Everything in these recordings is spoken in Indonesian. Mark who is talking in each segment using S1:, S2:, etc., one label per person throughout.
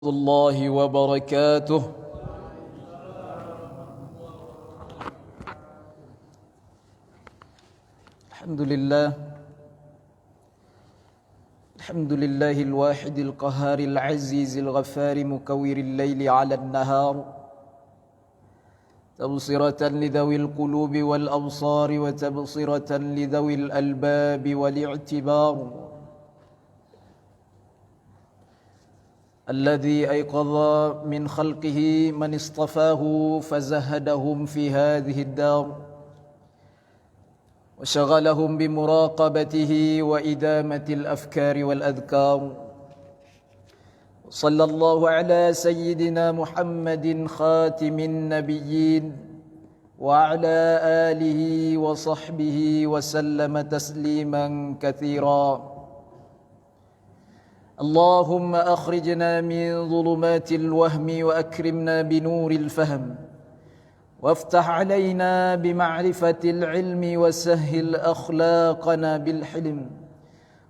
S1: الله وبركاته. الحمد لله الواحد القهار العزيز الغفار مكور الليل على النهار تبصرة لذوي القلوب والأبصار وتبصرة لذوي الألباب والاعتبار، الذي أيقظ من خلقه من اصطفاه فزهدهم في هذه الدار وشغلهم بمراقبته وإدامة الأفكار والأذكار. صلى الله على سيدنا محمد خاتم النبيين وعلى آله وصحبه وسلم تسليما كثيرا. اللهم أخرجنا من ظلمات الوهم وأكرمنا بنور الفهم وافتح علينا بمعرفة العلم وسهل أخلاقنا بالحلم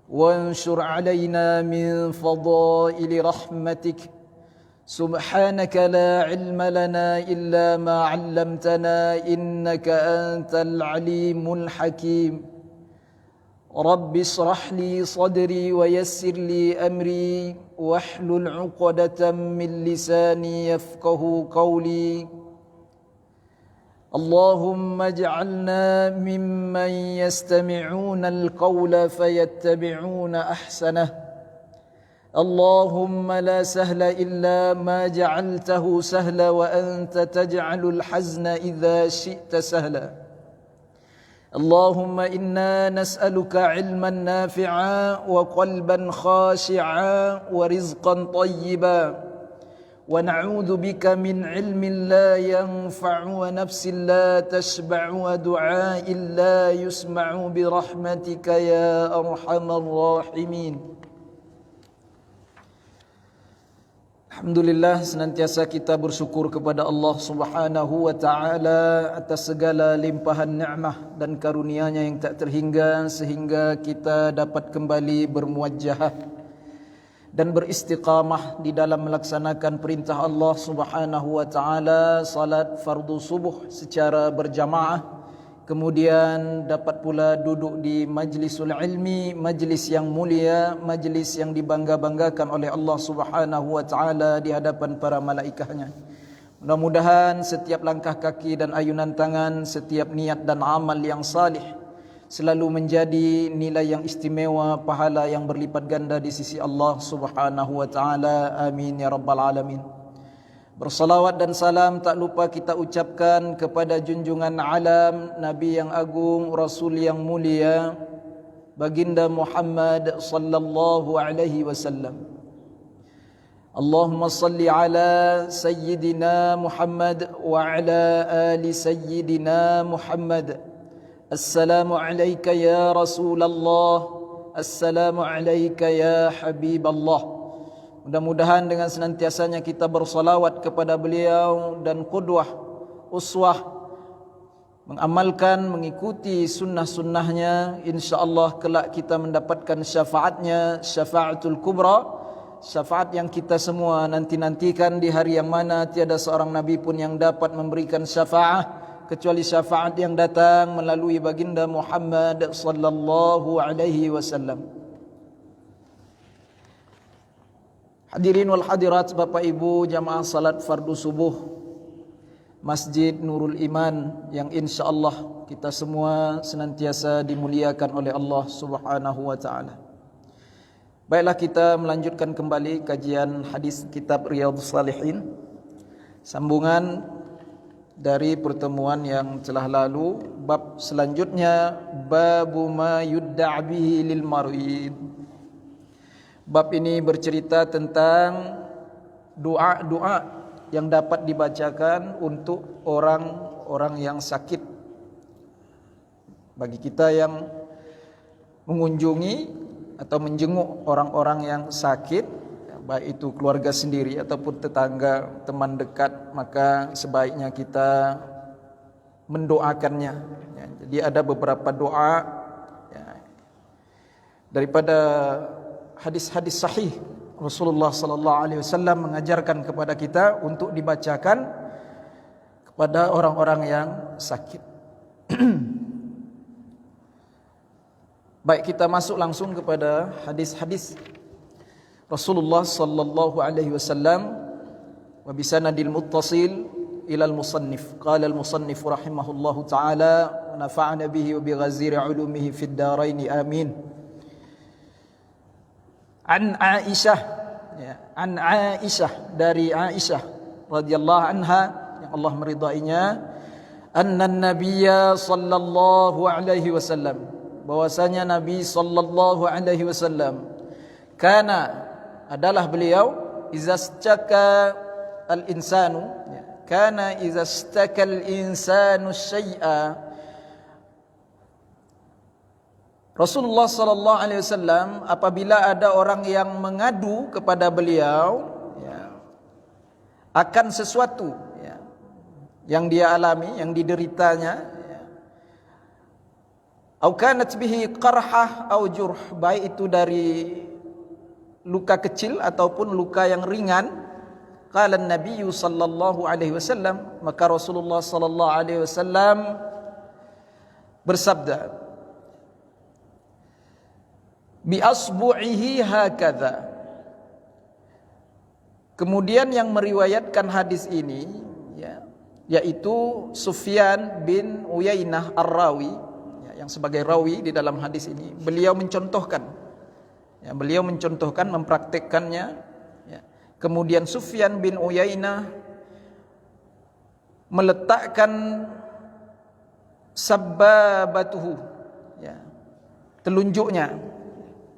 S1: وانشر علينا من فضائل رحمتك. سبحانك لا علم لنا إلا ما علمتنا إنك أنت العليم الحكيم. رب اشرح لي صدري ويسر لي أمري واحلل عقدة من لساني يفقه قولي. اللهم اجعلنا ممن يستمعون القول فيتبعون أحسنه. اللهم لا سهل إلا ما جعلته سهلا وأنت تجعل الحزن إذا شئت سهلا. اللهم إنا نسألك علما نافعا وقلبا خاشعا ورزقا طيبا ونعوذ بك من علم لا ينفع ونفس لا تشبع ودعاء لا يسمع برحمتك يا أرحم الراحمين. Alhamdulillah, senantiasa kita bersyukur kepada Allah Subhanahu wa taala atas segala limpahan nikmat dan karunia-Nya yang tak terhingga sehingga kita dapat kembali bermuwajjahah dan beristiqamah di dalam melaksanakan perintah Allah Subhanahu wa taala, salat fardu subuh secara berjamaah. Kemudian dapat pula duduk di majlisul ilmi, majlis yang mulia, majlis yang dibangga-banggakan oleh Allah Subhanahu wa taala di hadapan para malaikatnya. Mudah-mudahan setiap langkah kaki dan ayunan tangan, setiap niat dan amal yang salih selalu menjadi nilai yang istimewa, pahala yang berlipat ganda di sisi Allah Subhanahu wa taala. Amin ya rabbal alamin. Bersalawat dan salam tak lupa kita ucapkan kepada junjungan alam, Nabi yang agung, Rasul yang mulia, Baginda Muhammad sallallahu alaihi wasallam. Allahumma salli ala Sayyidina Muhammad wa ala ali Sayyidina Muhammad. Assalamu alayka ya Rasulullah, assalamu alayka ya Habiballah. Mudah-mudahan dengan senantiasanya kita bersalawat kepada beliau dan qudwah, uswah, mengamalkan, mengikuti sunnah-sunnahnya, insyaAllah kelak kita mendapatkan syafaatnya, syafaatul kubra, syafaat yang kita semua nanti-nantikan di hari yang mana tiada seorang Nabi pun yang dapat memberikan syafaat kecuali syafaat yang datang melalui baginda Muhammad sallallahu alaihi wasallam. Hadirin wal hadirat, Bapak Ibu jamaah salat fardu subuh Masjid Nurul Iman yang insyaAllah kita semua senantiasa dimuliakan oleh Allah Subhanahu wa ta'ala. Baiklah, kita melanjutkan kembali kajian hadis kitab Riyadhus Shalihin, sambungan dari pertemuan yang telah lalu. Bab selanjutnya, babu ma yudda' bihi lil marid. Bab ini bercerita tentang doa-doa yang dapat dibacakan untuk orang-orang yang sakit. Bagi kita yang mengunjungi atau menjenguk orang-orang yang sakit, baik itu keluarga sendiri ataupun tetangga, teman dekat, maka sebaiknya kita mendoakannya. Jadi ada beberapa doa daripada hadis-hadis sahih Rasulullah sallallahu alaihi wasallam mengajarkan kepada kita untuk dibacakan kepada orang-orang yang sakit. Baik, kita masuk langsung kepada hadis-hadis Rasulullah sallallahu alaihi wasallam wa bisanadil muttasil ila al-musannif. Qala al-musannif rahimahullahu taala wa nafa'ana bihi wa bi ghaziri ulumihi fid dharain amin. An Aisyah, ya, an Aisyah, dari Aisyah radhiyallahu anha yang Allah meridainya, anna nabiyya sallallahu alaihi wasallam, bahwasanya Nabi sallallahu alaihi wasallam, kana, adalah beliau, izastaka al-insanu, ya, kana izastaka al-insanu syai'a, Rasulullah sallallahu alaihi wasallam apabila ada orang yang mengadu kepada beliau, ya, akan sesuatu, ya, yang dia alami, yang dideritanya, ya, au kanat bihi qarhah au jurh, baik itu dari luka kecil ataupun luka yang ringan, qala an-nabiy sallallahu alaihi wasallam, maka Rasulullah sallallahu alaihi wasallam bersabda, bi asbu'ihi hakadha. Kemudian yang meriwayatkan hadis ini, ya, yaitu Sufyan bin Uyainah ar-Rawi, ya, yang sebagai rawi di dalam hadis ini, beliau mencontohkan, ya, beliau mencontohkan, mempraktekkannya, ya. Kemudian Sufyan bin Uyainah meletakkan sababatuhu, ya, telunjuknya.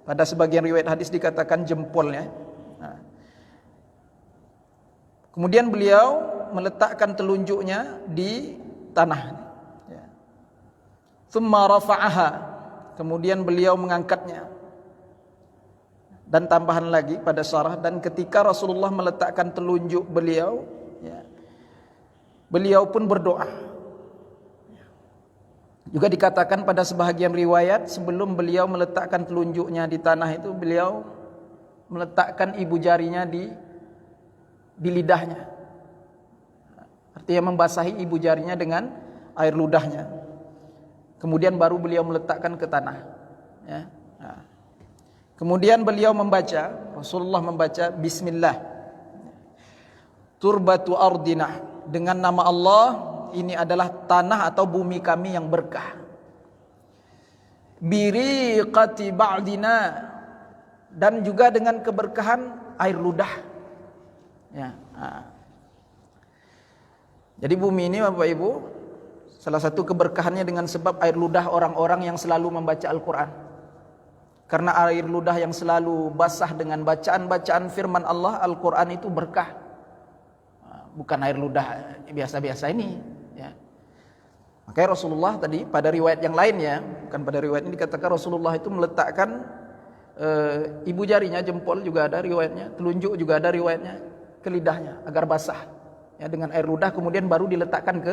S1: Pada sebagian riwayat hadis dikatakan jempolnya. Nah. Kemudian beliau meletakkan telunjuknya di tanah. Ya. Thumma rafa'aha. Kemudian beliau mengangkatnya. Dan tambahan lagi pada syarah, dan ketika Rasulullah meletakkan telunjuk beliau, ya, beliau pun berdoa. Juga dikatakan pada sebahagian riwayat, sebelum beliau meletakkan telunjuknya di tanah itu, beliau meletakkan ibu jarinya di lidahnya. Artinya membasahi ibu jarinya dengan air ludahnya. Kemudian baru beliau meletakkan ke tanah. Ya. Nah. Kemudian beliau membaca, Rasulullah membaca Bismillah, turbatu ardina, dengan nama Allah, ini adalah tanah atau bumi kami yang berkah. Biriqati ba'dina, dan juga dengan keberkahan air ludah. Ya. Nah. Jadi bumi ini Bapak Ibu, salah satu keberkahannya dengan sebab air ludah orang-orang yang selalu membaca Al-Quran. Karena air ludah yang selalu basah dengan bacaan-bacaan firman Allah, Al-Quran itu berkah. Bukan air ludah biasa-biasa ini, ya. Makanya Rasulullah tadi pada riwayat yang lainnya, bukan pada riwayat ini, dikatakan Rasulullah itu meletakkan ibu jarinya, jempol juga ada riwayatnya, telunjuk juga ada riwayatnya, ke lidahnya agar basah, ya, dengan air ludah, kemudian baru diletakkan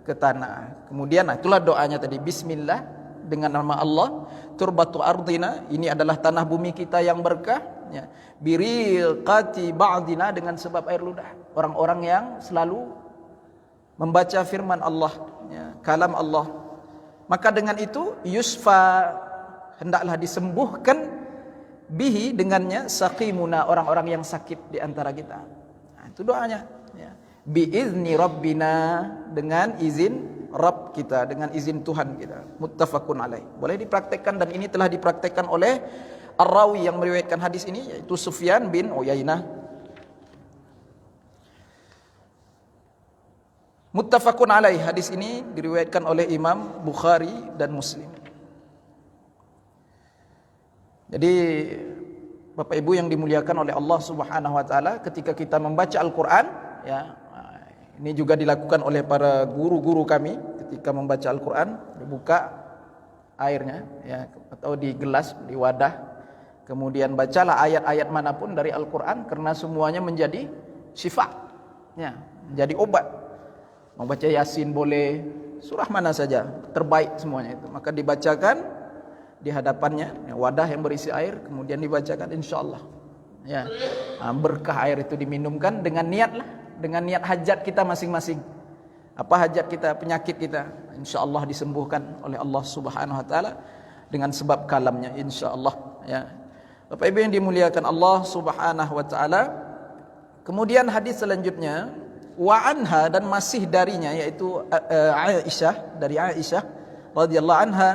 S1: ke tanah. Kemudian itulah doanya tadi, Bismillah, dengan nama Allah, turbatu ardina, ini adalah tanah bumi kita yang berkah, ya. Biriqati ba'dina, dengan sebab air ludah orang-orang yang selalu membaca firman Allah, ya, kalam Allah. Maka dengan itu yusfa, hendaklah disembuhkan, bihi, dengannya, saqimuna, orang-orang yang sakit di antara kita. Nah, itu doanya, ya. Biizni rabbina, dengan izin Rabb kita, dengan izin Tuhan kita. Muttafaqun alaih. Boleh dipraktekkan, dan ini telah dipraktekkan oleh Ar-Rawi yang meriwayatkan hadis ini, yaitu Sufyan bin Uyainah. Muttafaqun alaih, hadis ini diriwayatkan oleh Imam Bukhari dan Muslim. Jadi Bapak Ibu yang dimuliakan oleh Allah Subhanahu wa taala, ketika kita membaca Al-Qur'an, ya, ini juga dilakukan oleh para guru-guru kami, ketika membaca Al-Qur'an, dibuka airnya, ya, atau di gelas, di wadah, kemudian bacalah ayat-ayat manapun dari Al-Qur'an, karena semuanya menjadi syifa, ya, menjadi obat. Mau baca Yasin boleh, surah mana saja, terbaik semuanya itu. Maka dibacakan di hadapannya, ya, wadah yang berisi air, kemudian dibacakan, insyaallah, Ya. Berkah air itu diminumkan dengan niat hajat kita masing-masing. Apa hajat kita, penyakit kita, insyaallah disembuhkan oleh Allah Subhanahu wa taala dengan sebab kalamnya insyaallah, ya. Bapak Ibu yang dimuliakan Allah Subhanahu wa taala. Kemudian hadis selanjutnya, wa anha, dan masih darinya, yaitu Aisyah, dari Aisyah radhiyallahu anha,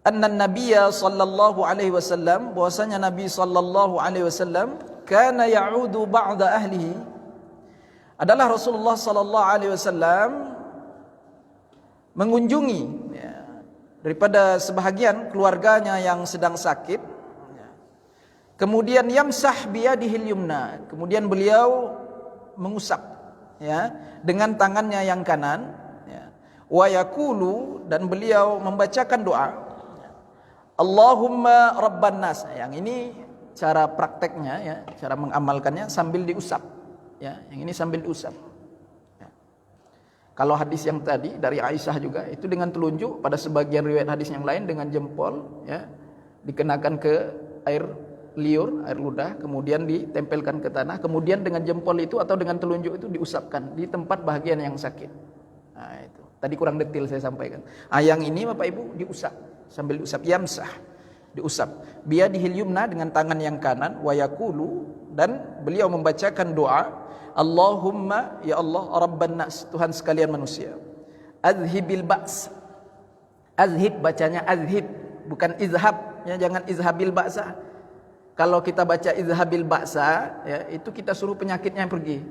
S1: anna Nabiyya sallallahu alaihi wasallam, bahwasanya Nabi sallallahu alaihi wasallam kana ya'udu ba'da ahlihi, adalah Rasulullah sallallahu alaihi wasallam mengunjungi, ya, daripada sebahagian keluarganya yang sedang sakit. Kemudian yamsah biyadihil yumna, kemudian beliau mengusap, ya, dengan tangannya yang kanan, ya. Wa yaqulu, dan beliau membacakan doa, Allahumma rabban nas. Yang ini cara prakteknya, ya, cara mengamalkannya sambil diusap, ya. Yang ini sambil diusap, ya. Kalau hadis yang tadi dari Aisyah juga itu dengan telunjuk, pada sebagian riwayat hadis yang lain dengan jempol, ya, dikenakan ke air liur, air ludah, kemudian ditempelkan ke tanah, kemudian dengan jempol itu atau dengan telunjuk itu diusapkan di tempat bahagian yang sakit. Nah, itu tadi kurang detail saya sampaikan. Yang ini Bapak Ibu diusap, sambil diusap, yamsah, diusap biyadihil yumna, dengan tangan yang kanan, wa yaqulu, dan beliau membacakan doa, Allahumma, ya Allah, rabban nas, Tuhan sekalian manusia, azhibil ba's, azhib bacanya azhib, bukan izhab, ya, jangan izhabil ba'sa. Kalau kita baca izhabil ba'sa, ya, itu kita suruh penyakitnya yang pergi.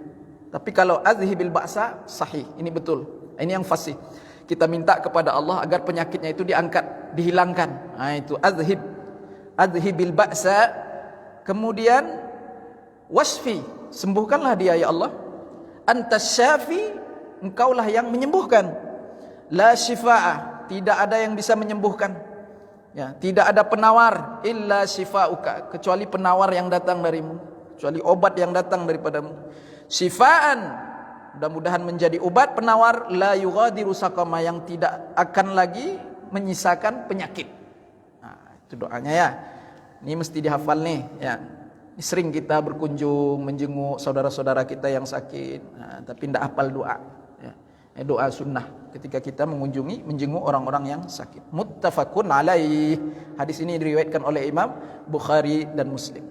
S1: Tapi kalau azhibil ba'sa, sahih, ini betul, ini yang fasih. Kita minta kepada Allah agar penyakitnya itu diangkat, dihilangkan. Nah, itu azhibil ba'sa. Kemudian wasfi, sembuhkanlah dia ya Allah. Antas syafi, engkaulah yang menyembuhkan. La syifaa, tidak ada yang bisa menyembuhkan, ya, tidak ada penawar illa syifauka, kecuali penawar yang datang darimu, kecuali obat yang datang daripadamu. Syifaan, mudah-mudahan menjadi obat, penawar, la yughadiru saqama, yang tidak akan lagi menyisakan penyakit. Nah, itu doanya, ya. Ini mesti dihafal nih, ya. Sering kita berkunjung menjenguk saudara-saudara kita yang sakit, nah, tapi tidak hafal doa, ya. Doa sunnah ketika kita menjenguk orang-orang yang sakit. Muttafaqun alaih. Hadis ini diriwayatkan oleh Imam Bukhari dan Muslim.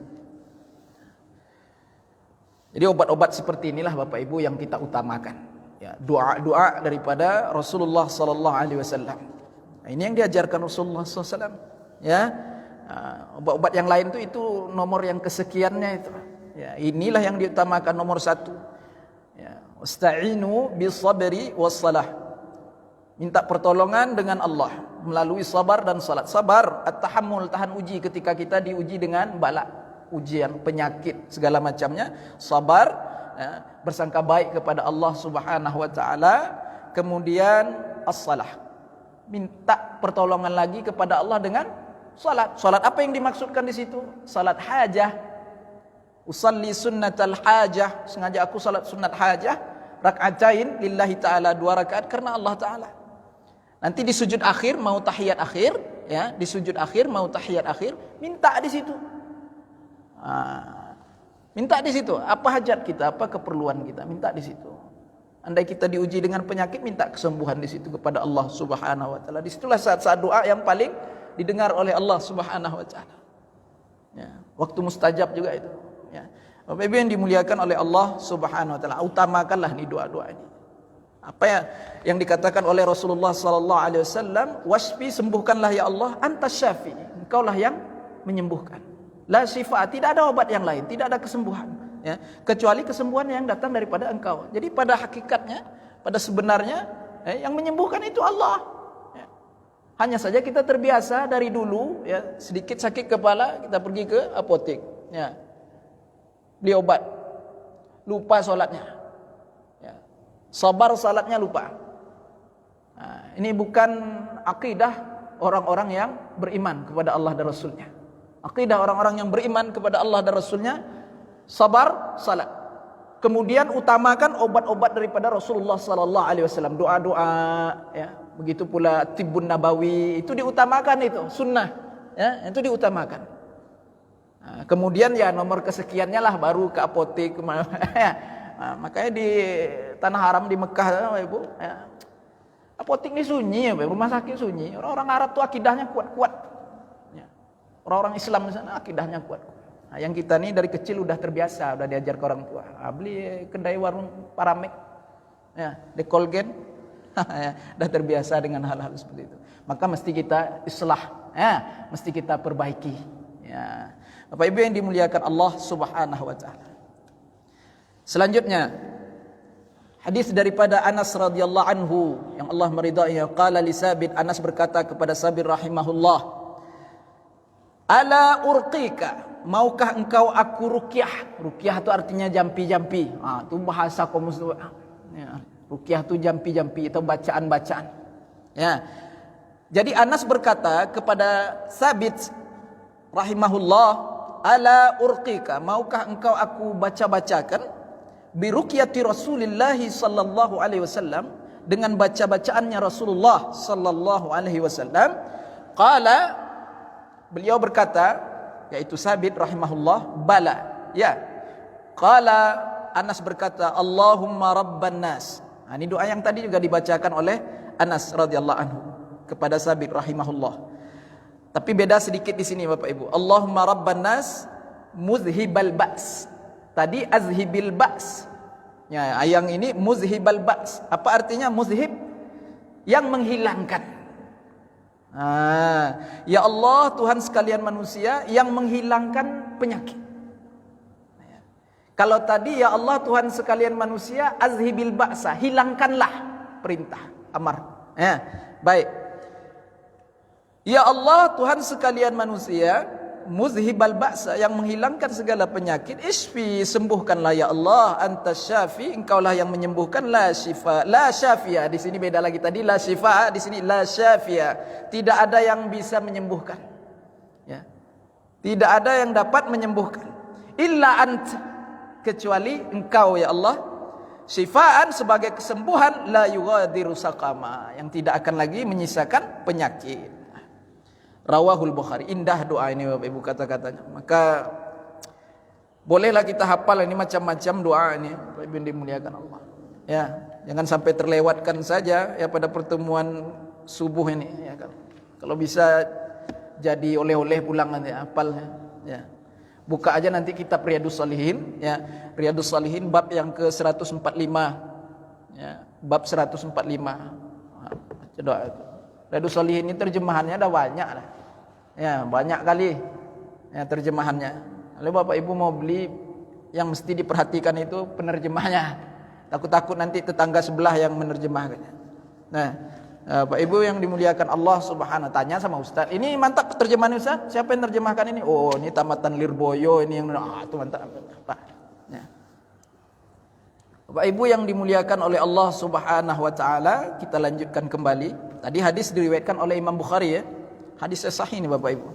S1: Jadi obat-obat seperti inilah Bapak Ibu yang kita utamakan, ya, doa-doa daripada Rasulullah sallallahu alaihi wasallam. Nah, ini yang diajarkan Rasulullah sallallahu alaihi wasallam, ya. Obat-obat yang lain itu nomor yang kesekiannya itu, ya, inilah yang diutamakan nomor 1, ya. Wasta'inu bisabri wassalah, minta pertolongan dengan Allah melalui sabar dan salat. Sabar, at-tahammul, tahan uji ketika kita diuji dengan bala, ujian, penyakit, segala macamnya. Sabar, ya, bersangka baik kepada Allah Subhanahu wa taala. Kemudian as-salah, minta pertolongan lagi kepada Allah dengan salat. Salat apa yang dimaksudkan di situ? Salat hajah. Usalli sunnatal hajah, sengaja aku salat sunat hajah, rak'atain lillahi ta'ala, 2 rakaat karena Allah Ta'ala. Nanti di sujud akhir mau tahiyat akhir, ya, di sujud akhir mau tahiyat akhir, minta di situ. Minta di situ, apa hajat kita, apa keperluan kita, minta di situ. Andai kita diuji dengan penyakit, minta kesembuhan di situ kepada Allah Subhanahu wa taala. Disitulah saat-saat doa yang paling didengar oleh Allah Subhanahu wa taala. Ya, waktu mustajab juga itu. Ya. Bapak Ibu yang dimuliakan oleh Allah Subhanahu wa taala, utamakanlah nih doa-doa ini. Apa ya yang dikatakan oleh Rasulullah sallallahu alaihi wasallam, wasfi, sembuhkanlah ya Allah, antas syafi, engkaulah yang menyembuhkan. La syifa, tidak ada obat yang lain, tidak ada kesembuhan, ya, kecuali kesembuhan yang datang daripada engkau. Jadi pada hakikatnya, pada sebenarnya, yang menyembuhkan itu Allah. Ya. Hanya saja kita terbiasa dari dulu, ya, sedikit sakit kepala kita pergi ke apotek, ya, beli obat, lupa sholatnya, ya, sabar salatnya lupa. Nah, ini bukan akidah orang-orang yang beriman kepada Allah dan Rasulnya. Akidah orang-orang yang beriman kepada Allah dan Rasulnya, sabar salat. Kemudian utamakan obat-obat daripada Rasulullah sallallahu alaihi wasallam, doa-doa, ya. Begitu pula tibbun nabawi, itu diutamakan, itu sunnah, ya, itu diutamakan. Kemudian ya nomor kesekiannya lah baru ke apotek. Makanya di tanah haram di Mekah, Ibu, ya, apotek ini sunyi, rumah sakit sunyi. Orang-orang Arab tuh akidahnya kuat-kuat. Ya. Orang-orang Islam di sana akidahnya kuat. Nah, yang kita nih dari kecil udah terbiasa, udah diajar ke orang tua. Beli kedai warung Paramek, ya, di Colgen, ya, udah terbiasa dengan hal-hal seperti itu. Maka mesti kita islah, ya, mesti kita perbaiki. Ya. Bapak Ibu yang dimuliakan Allah Subhanahu wa taala. Selanjutnya, hadis daripada Anas radhiyallahu anhu yang Allah meridainya, qala li Sabit, Anas berkata kepada Sabit rahimahullah, ala urqika, maukah engkau aku ruqyah? Ruqyah itu artinya jampi-jampi. Itu bahasa kaum muslim. Ya, ruqyah itu jampi-jampi, itu bacaan-bacaan. Ya. Jadi Anas berkata kepada Sabit rahimahullah, ala urqika, maukah engkau aku baca-bacakan bi ruqyati Rasulillah sallallahu alaihi wasallam, dengan baca-bacaannya Rasulullah sallallahu alaihi wasallam. Qala, beliau berkata, yaitu Sabit rahimahullah, bala, ya. Qala, Anas berkata, Allahumma rabban nas. Ini doa yang tadi juga dibacakan oleh Anas radhiyallahu anhu kepada Sabit rahimahullah. Tapi beda sedikit di sini Bapak Ibu. Allahumma rabban nas muzhibal ba's. Tadi azhibil ba's. Ya, yang ini muzhibal ba's. Apa artinya muzhib? Yang menghilangkan. Ya Allah, Tuhan sekalian manusia yang menghilangkan penyakit. Kalau tadi ya Allah Tuhan sekalian manusia, azhibil ba'sa, hilangkanlah, perintah, amar. Ya, baik. Ya Allah Tuhan sekalian manusia, muzhibal ba'sa, yang menghilangkan segala penyakit, isfi, sembuhkanlah ya Allah, antas syafi, engkaulah yang menyembuhkan, la syifa, la syafia. Di sini beda lagi, tadi la syifa, di sini la syafia. Tidak ada yang bisa menyembuhkan. Ya. Tidak ada yang dapat menyembuhkan. Illa ant, kecuali engkau ya Allah. Syifaan sebagai kesembuhan, la yughadiru saqama, yang tidak akan lagi menyisakan penyakit. Rawahul Bukhari. Indah doa ini Bapak Ibu kata-katanya. Maka bolehlah kita hafal ini macam-macam doa ini Bapak Ibu yang dimuliakan Allah. Ya, jangan sampai terlewatkan saja ya pada pertemuan subuh ini ya kan. Kalau bisa jadi oleh-oleh pulang nanti hafalnya ya. Buka aja nanti kitab Riyadhus Shalihin ya. Riyadhus Shalihin bab yang ke-145. Ya, bab 145. Baca doa itu. Riyadhus Shalihin ini terjemahannya ada banyak lah. Ya, banyak kali ya terjemahannya. Lalu Bapak Ibu mau beli, yang mesti diperhatikan itu penerjemahnya. Takut-takut nanti tetangga sebelah yang menerjemahkannya. Nah, Bapak Ibu yang dimuliakan Allah Subhanahu, tanya sama Ustaz, ini mantap terjemahan Ustaz? Siapa yang terjemahkan ini? Oh, ini Tamatan Lirboyo, ini yang itu mantap. Pak. Ya. Bapak Ibu yang dimuliakan oleh Allah Subhanahu wa taala, kita lanjutkan kembali. Tadi hadis diriwayatkan oleh Imam Bukhari ya. Hadis sahih ini Bapak Ibu.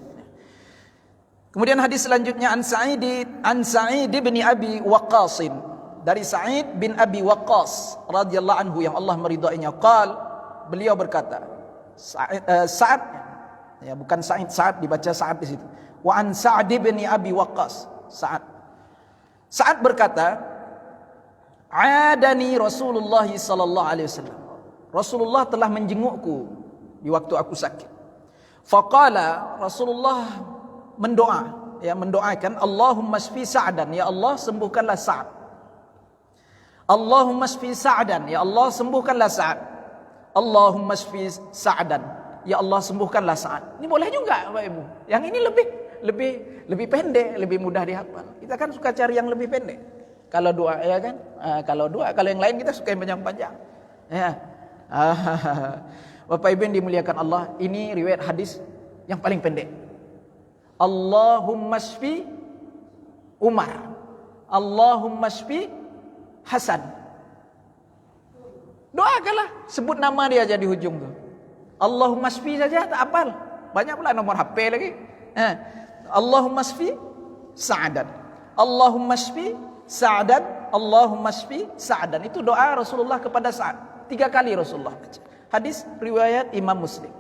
S1: Kemudian hadis selanjutnya an Sa'id bin Abi Waqqas, dari Sa'id bin Abi Waqqas radhiyallahu anhu yang Allah meridainya, beliau berkata, Sa'ad ya, bukan Sa'id dibaca Sa'ad di situ. Wa an Sa'd bin Abi Waqqas, Sa'ad berkata, adani Rasulullah sallallahu alaihi wasallam, Rasulullah telah menjengukku di waktu aku sakit. Faqala, Rasulullah mendoakan, Allahumma shfi Sa'dan, ya Allah sembuhkanlah Sa'ad. Allahumma shfi Sa'dan, ya Allah sembuhkanlah Sa'ad. Allahumma shfi Sa'dan, ya Allah sembuhkanlah Sa'ad. Ini boleh juga Bapak Ibu. Yang ini lebih pendek, lebih mudah dihafal. Kita kan suka cari yang lebih pendek. Kalau doa ya kan? Kalau yang lain kita suka yang panjang-panjang. Ya. Bapak Ibu yang dimuliakan Allah, ini riwayat hadis yang paling pendek. Allahumma shfi Umar, Allahumma shfi Hasan. Doakanlah, sebut nama dia aja di hujung tuh. Allahumma shfi saja tak hafal. Banyak pula nomor HP lagi. Allahumma shfi Sa'dan, Allahumma shfi Sa'dan, Allahumma shfi Sa'dan. Itu doa Rasulullah kepada Sa'ad. 3 kali Rasulullah baca. Hadis riwayat Imam Muslim.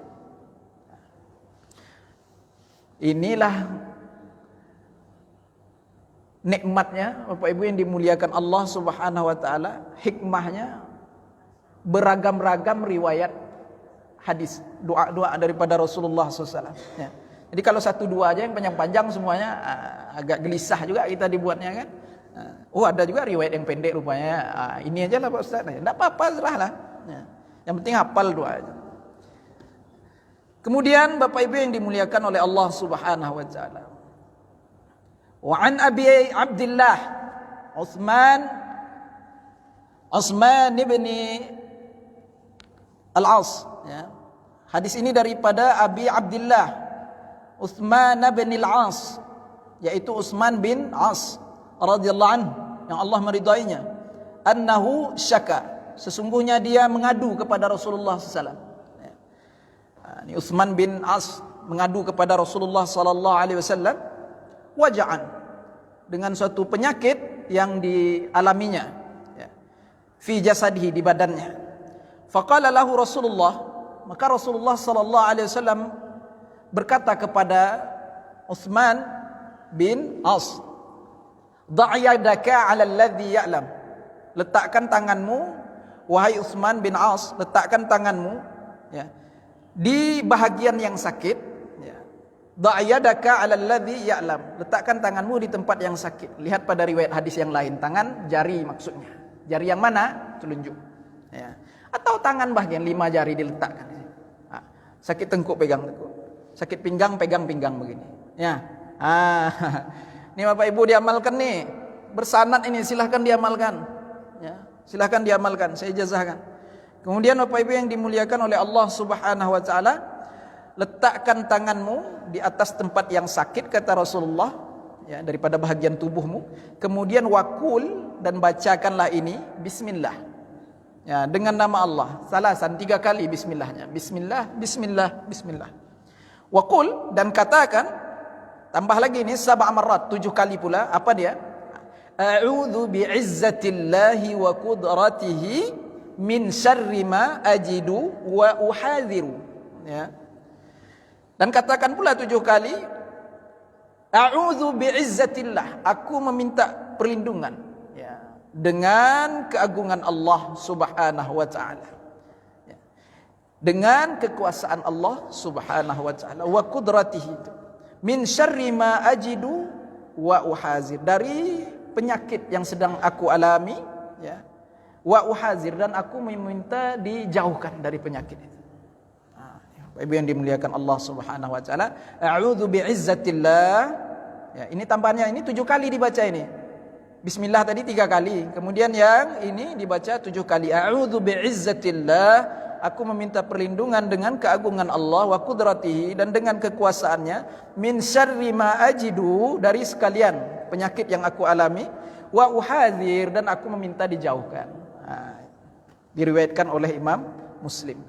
S1: Inilah nikmatnya Bapak Ibu yang dimuliakan Allah Subhanahu wa taala, hikmahnya beragam-ragam riwayat hadis, doa-doa daripada Rasulullah SAW. Ya. Jadi kalau satu dua aja yang panjang-panjang semuanya agak gelisah juga kita dibuatnya kan. Oh ada juga riwayat yang pendek rupanya. Ini aja lah Pak Ustaz. Tidak apa-apa, serahlah. Ya. Yang penting hafal doa aja. Kemudian Bapak Ibu yang dimuliakan oleh Allah Subhanahu wa taala. Wa an Abi Abdullah Utsman ibn Al-As, ya. Hadis ini daripada Abi Abdullah Utsman bin Al-As, yaitu Utsman bin As radhiyallahu anhu, yang Allah meridainya, annahu syaka, sesungguhnya dia mengadu kepada Rasulullah sallallahu alaihi wasallam. Ini Utsman bin As mengadu kepada Rasulullah sallallahu alaihi wasallam waja'an, dengan suatu penyakit yang dialaminya, ya, fi jasadihi, di badannya. Faqala lahu Rasulullah, maka Rasulullah sallallahu alaihi wasallam berkata kepada Utsman bin As, "Dha' yadaka 'ala alladhi ya'lam." Letakkan tanganmu, wahai Utsman bin As, letakkan tanganmu, ya, di bahagian yang sakit, ya. "Dha' yadaka 'ala alladhi ya'lam." Letakkan tanganmu di tempat yang sakit. Lihat pada riwayat hadis yang lain, tangan jari maksudnya. Jari yang mana? Telunjuk. Ya. Atau tangan bagian 5 jari diletakkan. Sakit tengkuk pegang tengkuk, sakit pinggang pegang pinggang begini. Ya. Ini Bapak Ibu diamalkan nih, bersanad ini, silahkan diamalkan. Ya, silahkan diamalkan, saya ijazahkan. Kemudian Bapak Ibu yang dimuliakan oleh Allah Subhanahu wa taala, letakkan tanganmu di atas tempat yang sakit, kata Rasulullah, ya, daripada bahagian tubuhmu. Kemudian wakul, dan bacakanlah ini bismillah. Ya, dengan nama Allah, salasan, 3 kali bismillahnya. Bismillah, bismillah, bismillah. Waqul, dan katakan, tambah lagi ini 7 marrat, 7 kali pula. Apa dia? A'udzu bi'izzatillahi wa qudratihi min syarri ma ajidu wa uhadhiru. Ya. Dan katakan pula 7 kali, a'udzu bi'izzatillah, aku meminta perlindungan, dengan keagungan Allah Subhanahu wa taala, ya, dengan kekuasaan Allah Subhanahu wa taala, wa qudratihi, min syarri ma ajidu wa uhazir, dari penyakit yang sedang aku alami, ya, wa uhazir, dan aku meminta dijauhkan dari penyakit itu. Ibu yang dimuliakan Allah Subhanahu wa taala, a'udzu bi'izzatillah, ya, ini tambahannya, ini 7 kali dibaca ini. Bismillah tadi 3 kali, kemudian yang ini dibaca 7 kali. A'udzu bi'izzatillah, aku meminta perlindungan dengan keagungan Allah, wa qudratihi, dan dengan kekuasaannya, min syarri ma ajidu, dari sekalian penyakit yang aku alami, wa uhadzir, dan aku meminta dijauhkan. Diriwayatkan oleh Imam Muslim.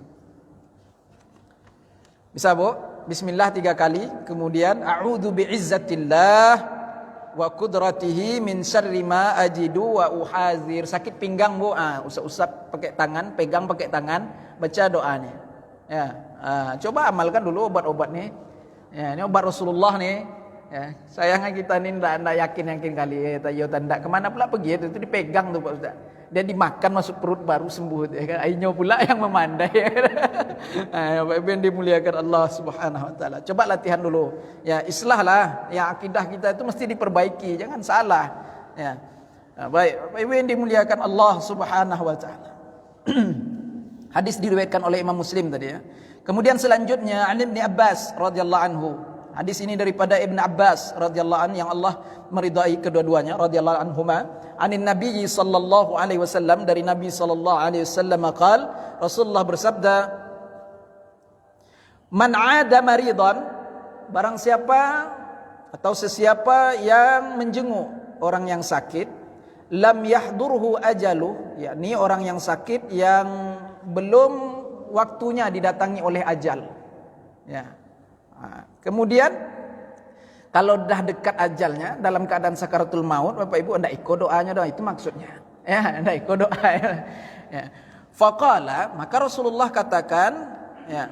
S1: Bisa Bu? Bismillah 3 kali, kemudian a'udzu bi'izzatillah wa qudratihi min syarri ma ajidu wa uhazir. Sakit pinggang Bu, usap-usap pakai tangan, pegang pakai tangan, baca doanya. Ya, coba amalkan dulu obat-obat nih. Ya, ini obat Rasulullah nih. Ya, sayangnya kita nih ndak yakin kali, tayo tanda kemana pula pergi itu dipegang tuh Pak Ustaz. Dia dimakan masuk perut baru sembuh, ya kan? Ainyo pula yang memandai. Bapak Ibu yang dimuliakan Allah Subhanahu wa taala. Coba latihan dulu. Ya, islahlah. Ya, akidah kita itu mesti diperbaiki, jangan salah. Ya. Baik, Bapak Ibu yang dimuliakan Allah Subhanahu wa taala. Hadis diriwayatkan oleh Imam Muslim tadi, ya. Kemudian selanjutnya Ali bin Abbas radhiyallahu anhu. Hadis ini daripada Ibn Abbas radhiyallahu anhu, yang Allah meridai kedua-duanya, radhiyallahu anhuma, anin Nabi sallallahu alaihi wasallam, dari Nabi sallallahu alaihi wasallam qaal, Rasulullah bersabda, man 'ada maridan, barang siapa atau sesiapa yang menjenguk orang yang sakit, lam yahdurhu ajaluh, yakni orang yang sakit yang belum waktunya didatangi oleh ajal, ya. Kemudian kalau dah dekat ajalnya, dalam keadaan sakaratul maut, Bapak Ibu hendak ikut doanya doang, itu maksudnya. Ya, hendak ikut doa. Ya. Faqala, maka Rasulullah katakan, ya,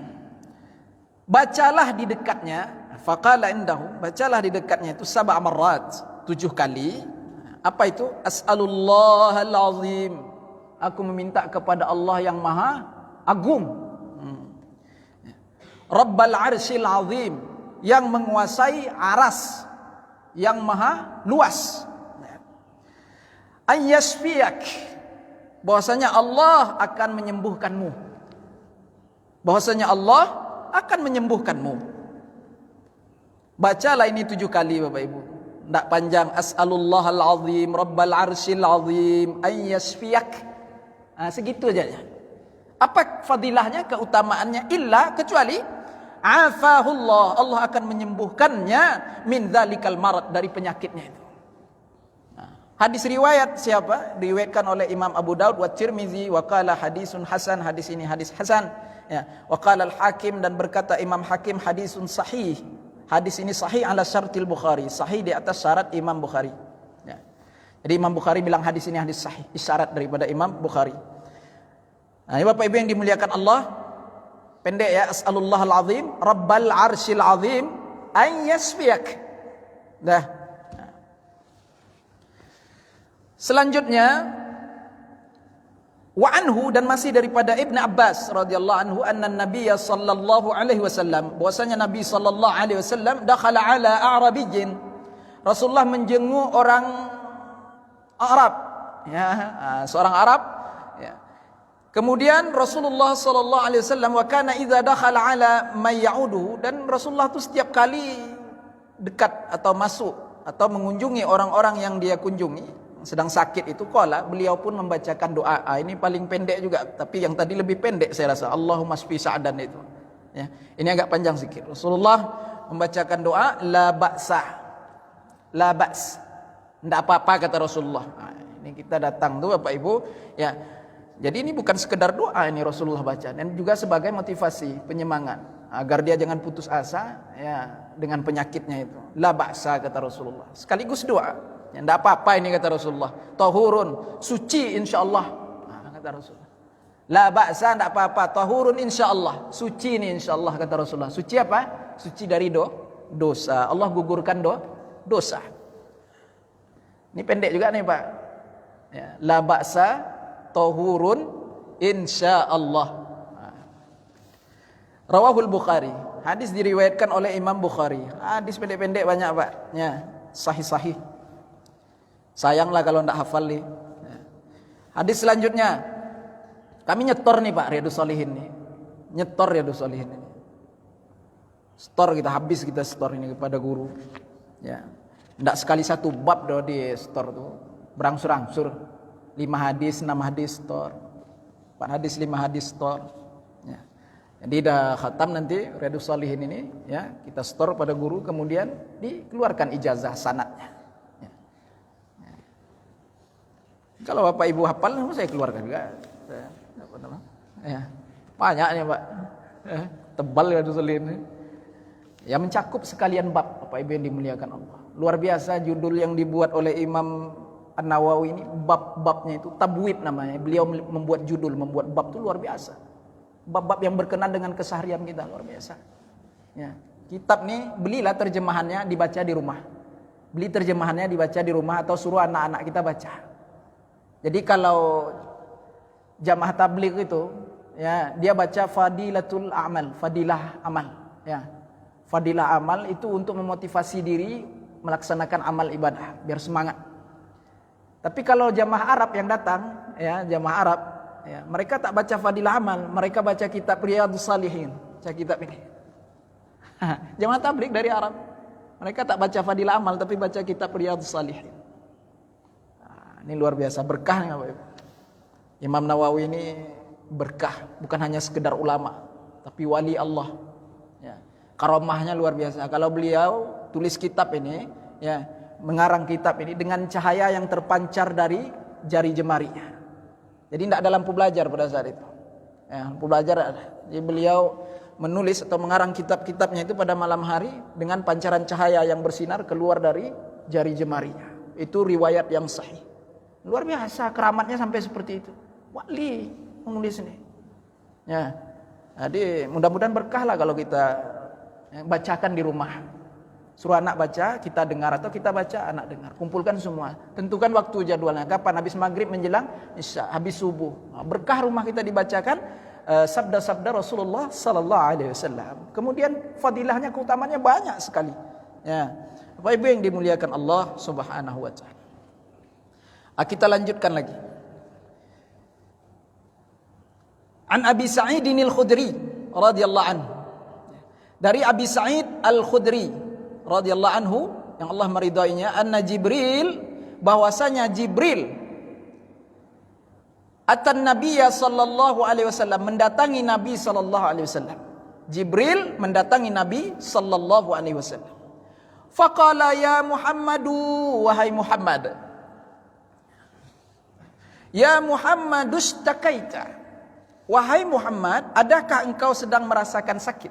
S1: bacalah di dekatnya, faqala indahu, bacalah di dekatnya itu 7 marrat, 7 7 kali. Apa itu? As'alullahal azim. Aku meminta kepada Allah yang maha agung. Rabbal arsyil azim, yang menguasai aras yang maha luas. Ayyasfiyak, bahwasanya Allah akan menyembuhkanmu. Bahwasanya Allah akan menyembuhkanmu. Bacalah ini 7 kali Bapak Ibu. Tidak panjang. As'alullahal azim, Rabbal arsyil azim, ayyasfiyak. Segitu aja. Apa fadilahnya, keutamaannya? Illa, kecuali afahullah, Allah akan menyembuhkannya min dzalikal marad, dari penyakitnya itu. Hadis riwayat siapa? Diriwayatkan oleh Imam Abu Daud wa Tirmizi wa qala hadisun hasan, hadis ini hadis hasan. Ya, wa qala al-Hakim, dan berkata Imam Hakim hadisun sahih. Hadis ini sahih ala syartil Bukhari, sahih di atas syarat Imam Bukhari. Ya. Jadi Imam Bukhari bilang hadis ini hadis sahih, isyarat daripada Imam Bukhari. Nah, ini Bapak Ibu yang dimuliakan Allah, pendek ya, as'alullahal azim, Rabbal arsyil azim, an yasfiyak. Dah. Selanjutnya, wa anhu, dan masih daripada Ibn Abbas radhiyallahu anhu, anna Nabiya sallallahu alaihi wasallam, bahwasanya Nabi sallallahu alaihi wasallam dakhala ala a'rabiyyin, Rasulullah menjenguk orang Arab, ya, seorang Arab, ya. Kemudian Rasulullah sallallahu alaihi wasallam, wa kana idza dakhala ala may ya'uduhu, dan Rasulullah itu setiap kali dekat atau masuk atau mengunjungi orang-orang yang dia kunjungi sedang sakit itu, qala, beliau pun membacakan doa. Ini paling pendek juga, tapi yang tadi lebih pendek saya rasa, Allahumma shfi Sa'dan itu. Ya, ini agak panjang sedikit. Rasulullah membacakan doa la ba'sa. La ba's. Enggak apa-apa kata Rasulullah. Ini kita datang tuh Bapak Ibu, ya. Jadi ini bukan sekedar doa, ini Rasulullah baca, dan juga sebagai motivasi, penyemangat agar dia jangan putus asa ya dengan penyakitnya itu. La ba'sa kata Rasulullah. Sekaligus doa. Ya enggak apa-apa ini kata Rasulullah. Tahurun, suci insyaallah. Kata Rasulullah. La ba'sa, enggak apa-apa, tahurun insyaallah. Suci ini insyaallah kata Rasulullah. Suci apa? Suci dari dosa. Allah gugurkan dosa. Ini pendek juga nih Pak. Ya, la ba'sa tahurun insyaallah. Rawahul Bukhari. Hadis diriwayatkan oleh Imam Bukhari. Hadis pendek-pendek banyak Pak. Ya, sahih-sahih. Sayanglah kalau tidak hafal nih. Hadis selanjutnya, kami nyetor nih Pak Riyadhus Shalihin nih. Nyetor Riyadhus Shalihin ini. Store kita habis, kita store ini kepada guru. Ya. Tidak sekali satu bab doh di store tuh. Berangsur-angsur. 5 hadis, 6 hadis store. 4 hadis, 5 hadis store. Ya. Jadi dah khatam nanti Riyadhus Shalihin ini, ya, kita store pada guru, kemudian dikeluarkan ijazah sanadnya. Kalau Bapak Ibu hafal, saya keluarkan juga. Ya, banyaknya Pak. Tebal ya Shalihin. Ya, mencakup sekalian bab, Bapak Ibu yang dimuliakan Allah. Luar biasa judul yang dibuat oleh Imam An-Nawawi ini, bab-babnya itu tabwib namanya. Beliau membuat judul, membuat bab itu luar biasa. Bab-bab yang berkenan dengan keseharian kita, luar biasa. Ya, kitab nih belilah terjemahannya, dibaca di rumah. Beli terjemahannya, dibaca di rumah, atau suruh anak-anak kita baca. Jadi kalau jamaah tabligh itu, ya, dia baca fadilatul amal, fadilah amal, ya. Fadilah amal itu untuk memotivasi diri melaksanakan amal ibadah biar semangat. Tapi kalau jamaah Arab yang datang, ya, jamaah Arab, ya, mereka tak baca fadilah amal, mereka baca kitab Riyadhus Shalihin, baca kitab ini. Jamaah tabligh dari Arab, mereka tak baca fadilah amal tapi baca kitab Riyadhus Shalihin. Ini luar biasa berkahnya Bapak Ibu. Imam Nawawi ini berkah, bukan hanya sekedar ulama, tapi wali Allah. Ya. Karomahnya luar biasa. Kalau beliau tulis kitab ini, ya, mengarang kitab ini dengan cahaya yang terpancar dari jari jemarinya. Jadi tidak ada lampu belajar pada saat itu. Ya, lampu belajar ada. Jadi beliau menulis atau mengarang kitab-kitabnya itu pada malam hari dengan pancaran cahaya yang bersinar keluar dari jari jemarinya. Itu riwayat yang sahih. Luar biasa keramatnya sampai seperti itu. Wali menulis ini. Ya. Jadi mudah-mudahan berkah lah kalau kita bacakan di rumah. Suruh anak baca, kita dengar, atau kita baca, anak dengar. Kumpulkan semua. Tentukan waktu jadwalnya. Kapan? Habis maghrib menjelang isya, habis subuh. Berkah rumah kita dibacakan sabda-sabda Rasulullah sallallahu alaihi wasallam. Kemudian fadilahnya, keutamanya banyak sekali. Ya. Bapak Ibu yang dimuliakan Allah Subhanahu wa taala. Kita lanjutkan lagi. An Abi Sa'id al-Khudri radhiyallahu anhu. Dari Abi Sa'id al-Khudri radhiyallahu anhu yang Allah meridainya, anna Jibril, bahwasanya Jibril atan Nabiyya sallallahu alaihi wasallam, mendatangi Nabi sallallahu alaihi wasallam. Jibril mendatangi Nabi sallallahu alaihi wasallam. Faqala ya Muhammadu, wahai Muhammad. Ya Muhammadustakaita. Wahai Muhammad, adakah engkau sedang merasakan sakit?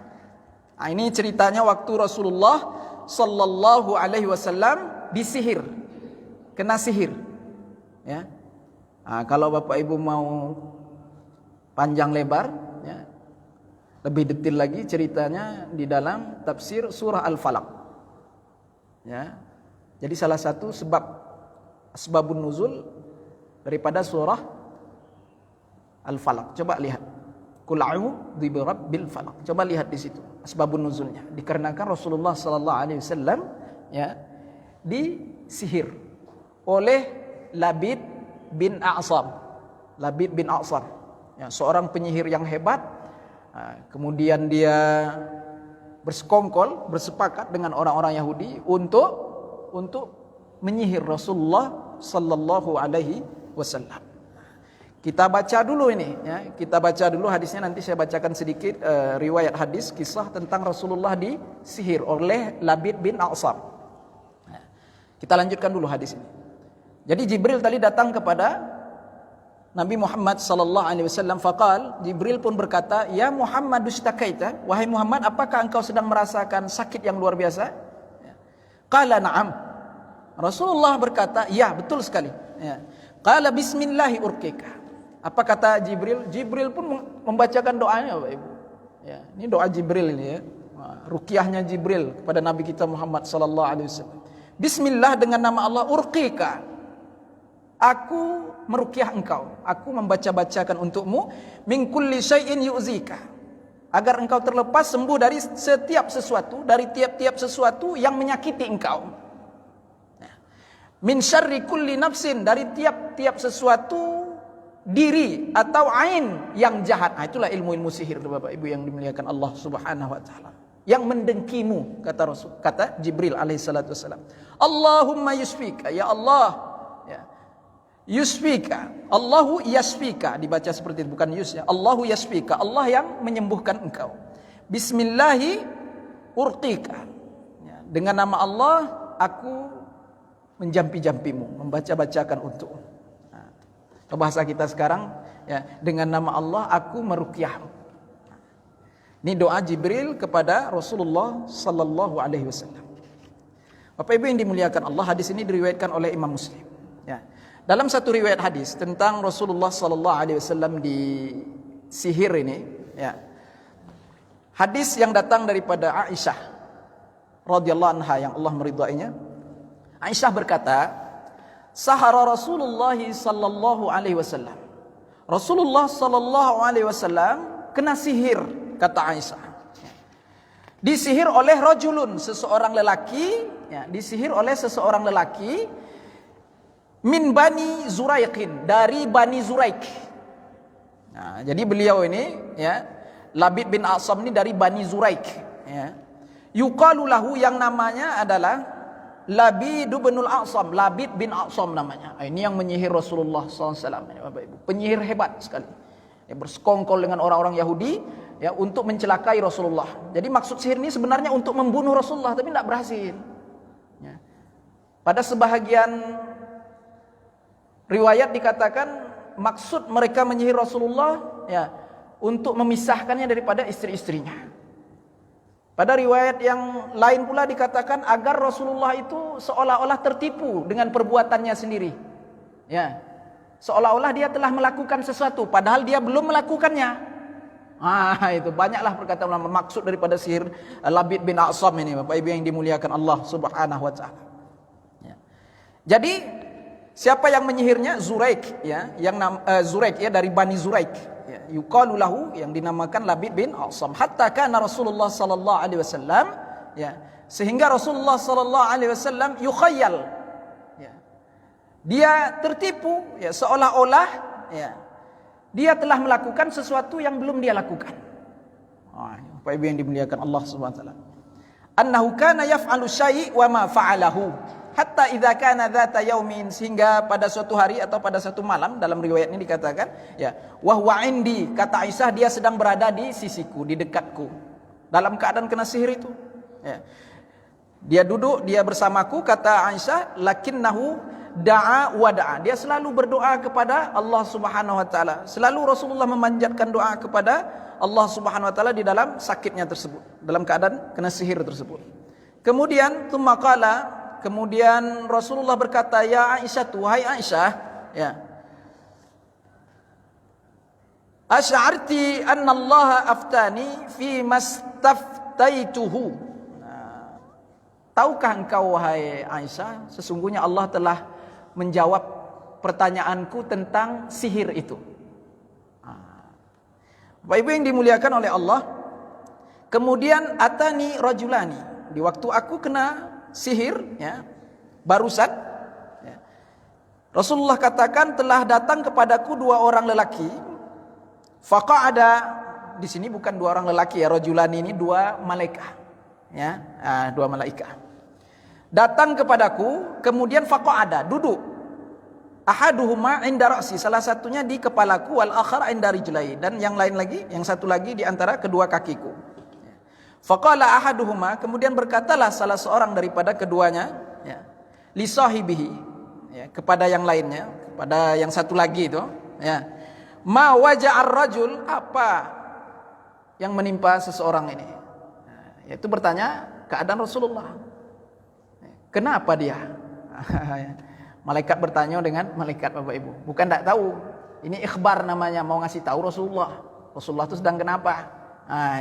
S1: Nah, ini ceritanya waktu Rasulullah sallallahu alaihi wasallam disihir, kena sihir. Ya. Nah, kalau Bapak Ibu mau panjang lebar, ya, lebih detail lagi ceritanya di dalam tafsir surah Al-Falaq. Ya. Jadi salah satu asbabun nuzul daripada surah Al-Falaq. Coba lihat. Qul a'udzu birabbil falaq. Coba lihat di situ asbabun nuzulnya. Dikarenakan Rasulullah sallallahu alaihi wasallam ya disihir oleh Labid bin A'sam. Labid bin A'sam. Ya, seorang penyihir yang hebat. Kemudian dia bersekongkol, bersepakat dengan orang-orang Yahudi untuk menyihir Rasulullah sallallahu alaihi wasallam. Kita baca dulu ini, ya. Kita baca dulu hadisnya, nanti saya bacakan sedikit riwayat hadis kisah tentang Rasulullah disihir oleh Labid bin A'sam. Kita lanjutkan dulu hadis ini. Jadi Jibril tadi datang kepada Nabi Muhammad sallallahu alaihi wasallam, faqal, Jibril pun berkata, "Ya Muhammad ustakaita, wahai Muhammad, apakah engkau sedang merasakan sakit yang luar biasa?" Qala na'am. Rasulullah berkata, "Ya, betul sekali." Ya. Qala bismillahi urqika. Apa kata Jibril? Jibril pun membacakan doanya, Bapak Ibu. Ya, ini doa Jibril ini ya. Ruqyahnya Jibril kepada Nabi kita Muhammad sallallahu alaihi wasallam. Bismillah, dengan nama Allah, urqika. Aku meruqyah engkau. Aku membaca-bacakan untukmu min kulli syai'in yu'zika. Agar engkau terlepas, sembuh dari setiap sesuatu, dari tiap-tiap sesuatu yang menyakiti engkau. Min syarri kulli nafsin, dari tiap-tiap sesuatu diri atau ain yang jahat. Nah, itulah ilmu-ilmu sihir, Bapak Ibu yang dimuliakan Allah Subhanahu wa taala. Yang mendengkimu, kata Jibril alaihi salatu wasalam. Allahumma yusfika, ya Allah. Ya. Yusfika, Allahu yasfika, dibaca seperti itu, bukan yus ya. Allahu yasfika, Allah yang menyembuhkan engkau. Bismillahi urqika. Ya. Dengan nama Allah aku menjampi-jampimu, membaca-bacakan untukmu. Bahasa kita sekarang ya, dengan nama Allah aku meruqyahmu. Ini doa Jibril kepada Rasulullah sallallahu alaihi wasallam. Bapak Ibu yang dimuliakan Allah, hadis ini diriwayatkan oleh Imam Muslim. Ya. Dalam satu riwayat hadis tentang Rasulullah sallallahu alaihi wasallam disihir ini, ya. Hadis yang datang daripada Aisyah radhiyallahu anha yang Allah meridainya. Aisyah berkata, sahara Rasulullah sallallahu alaihi wasallam. Rasulullah sallallahu alaihi wasallam kena sihir, kata Aisyah. Disihir oleh rajulun, seseorang lelaki, ya, disihir oleh seseorang lelaki min Bani Zuraiqin, dari Bani Zuraik. Nah, jadi beliau ini ya, Labid bin A'sam ini dari Bani Zuraik, ya. Yuqalu lahu, yang namanya adalah Labid bin A'sam, Labid bin A'sam namanya. Ini yang menyihir Rasulullah SAW, Bapak Ibu. Penyihir hebat sekali. Dia bersekongkol dengan orang-orang Yahudi ya, untuk mencelakai Rasulullah. Jadi maksud sihir ini sebenarnya untuk membunuh Rasulullah, tapi tidak berhasil. Ya. Pada sebahagian riwayat dikatakan maksud mereka menyihir Rasulullah ya, untuk memisahkannya daripada istri-istrinya. Pada riwayat yang lain pula dikatakan agar Rasulullah itu seolah-olah tertipu dengan perbuatannya sendiri. Ya. Seolah-olah dia telah melakukan sesuatu padahal dia belum melakukannya. Itu banyaklah perkataan ulama maksud daripada sihir Labid bin A'sam ini, Bapak Ibu yang dimuliakan Allah Subhanahu wa taala. Ya. Jadi siapa yang menyihirnya? Zuraik, ya, Zuraik, ya, dari Bani Zuraik. Ya, yuqalu lahu, yang dinamakan Labid bin A'sam. Hatta kana Rasulullah sallallahu alaihi wasallam, ya, sehingga Rasulullah sallallahu alaihi wasallam yukhayyal, ya, dia tertipu, ya, seolah-olah, ya, dia telah melakukan sesuatu yang belum dia lakukan. Bapak Ibu yang dimuliakan Allah Subhanahu wa taala. Annahu kana yaf'alu syai' wa ma fa'alahu hatta idza kana dzata yaumin, sehingga pada suatu hari atau pada satu malam, dalam riwayat ini dikatakan, ya, wa huwa indi, kata Aisyah, dia sedang berada di sisiku, di dekatku, dalam keadaan kena sihir itu. Ya. Dia duduk, dia bersamaku, kata Aisyah, lakinnahu da'a wa da'a, dia selalu berdoa kepada Allah Subhanahu wa taala. Selalu Rasulullah memanjatkan doa kepada Allah Subhanahu wa taala di dalam sakitnya tersebut, dalam keadaan kena sihir tersebut. Kemudian kemudian Rasulullah berkata, ya Aisyah, wahai Aisyah, ya, asy'arti anna Allah aftani fi mastaftaituhu. Tahukah engkau, wahai Aisyah, sesungguhnya Allah telah menjawab pertanyaanku tentang sihir itu. Bapak Ibu yang dimuliakan oleh Allah, kemudian atani rajulani, di waktu aku kena sihir, ya, barusan, ya, Rasulullah katakan telah datang kepadaku dua orang lelaki. Faqa'ada, di sini bukan dua orang lelaki, ya, rajulani ini dua malaikat, ya, dua malaikat. Datang kepadaku, kemudian faqa'ada, duduk. Ahaduhuma inda ra'si, salah satunya di kepalaku, wal akhar inda rijlai, dan yang lain lagi, yang satu lagi di antara kedua kakiku. Faqala ahaduhuma, kemudian berkatalah salah seorang daripada keduanya, ya, li sahibihi, ya, kepada yang lainnya, kepada yang satu lagi itu, ya, ma waja'ar rajul, apa yang menimpa seseorang ini? Yaitu bertanya keadaan Rasulullah. Kenapa dia? Malaikat bertanya dengan malaikat, Bapak Ibu. Bukan tidak tahu. Ini ikhbar namanya, mau ngasih tahu Rasulullah. Rasulullah itu sedang kenapa?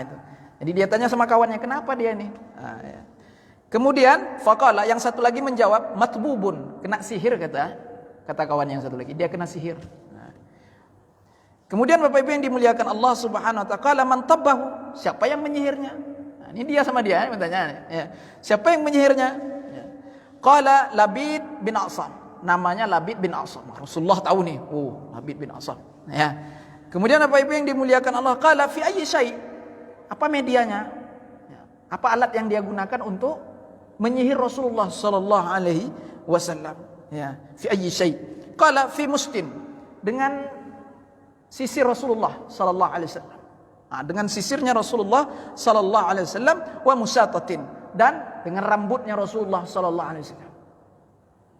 S1: Itu. Jadi dia tanya sama kawannya, kenapa dia ini? Ya. Kemudian faqala, yang satu lagi menjawab, matbubun, kena sihir, kata kawan yang satu lagi. Dia kena sihir. Kemudian Bapak Ibu yang dimuliakan Allah Subhanahu wa taala, man tabbahu, siapa yang menyihirnya? Ini dia sama dia bertanya, ya. Siapa yang menyihirnya? Qala Labid bin A'sam, namanya Labid bin A'sam. Rasulullah tahu nih, Labid bin A'sam, ya. Kemudian Bapak Ibu yang dimuliakan Allah, qala fi ayyi syai', apa medianya, ya, apa alat yang dia gunakan untuk menyihir Rasulullah sallallahu alaihi wasallam, ya, fi ayyi syai', qala fi mustin, dengan sisir Rasulullah sallallahu alaihi wasallam, dengan sisirnya Rasulullah sallallahu alaihi wasallam, wa musatatin, dan dengan rambutnya Rasulullah sallallahu alaihi wasallam,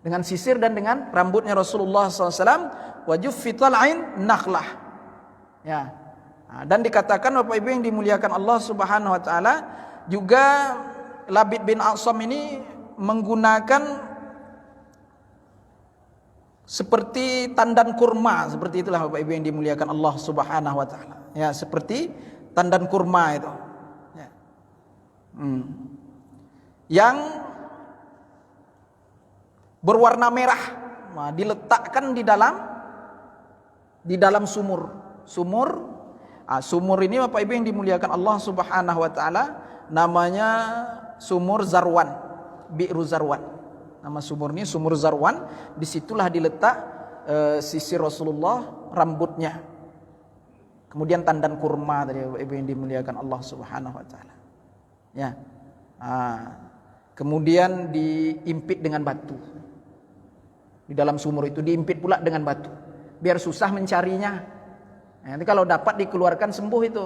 S1: dengan sisir dan dengan rambutnya Rasulullah sallallahu alaihi wasallam, wa juffital ain nakhlah, ya. Dan dikatakan Bapak Ibu yang dimuliakan Allah Subhanahu wa taala, juga Labid bin A'sam ini menggunakan seperti tandan kurma, seperti itulah Bapak Ibu yang dimuliakan Allah Subhanahu wa taala, ya, seperti tandan kurma itu, ya. Yang berwarna merah, diletakkan di dalam sumur. Sumur ini Bapak Ibu yang dimuliakan Allah Subhanahu wa taala, namanya sumur Zarwan, Bi'ru Zarwan. Nama sumur ini sumur Zarwan. Disitulah diletak sisir Rasulullah, rambutnya, kemudian tandan kurma tadi Bapak Ibu yang dimuliakan Allah Subhanahu wa taala, ya. Kemudian diimpit dengan batu. Di dalam sumur itu diimpit pula dengan batu, biar susah mencarinya. Nanti kalau dapat dikeluarkan, sembuh itu,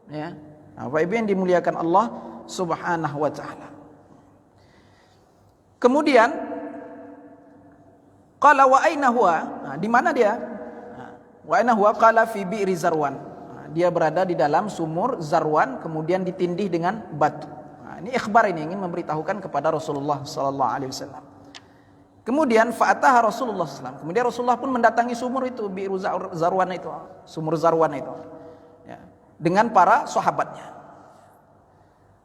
S1: ya. Bapak Ibu yang dimuliakan Allah Subhanahu wa taala. Kemudian qala wa aina huwa, di mana dia? Wa aina huwa, qala fi bi'ri Zarwan. Dia berada di dalam sumur Zarwan, kemudian ditindih dengan batu. Ini ikhbar, ini ingin memberitahukan kepada Rasulullah sallallahu alaihi wasallam. Kemudian fa'ataha Rasulullah sallallahu, kemudian Rasulullah pun mendatangi sumur itu, Bi'ru Zarwan itu, sumur Zarwan itu, ya. dengan para sahabatnya.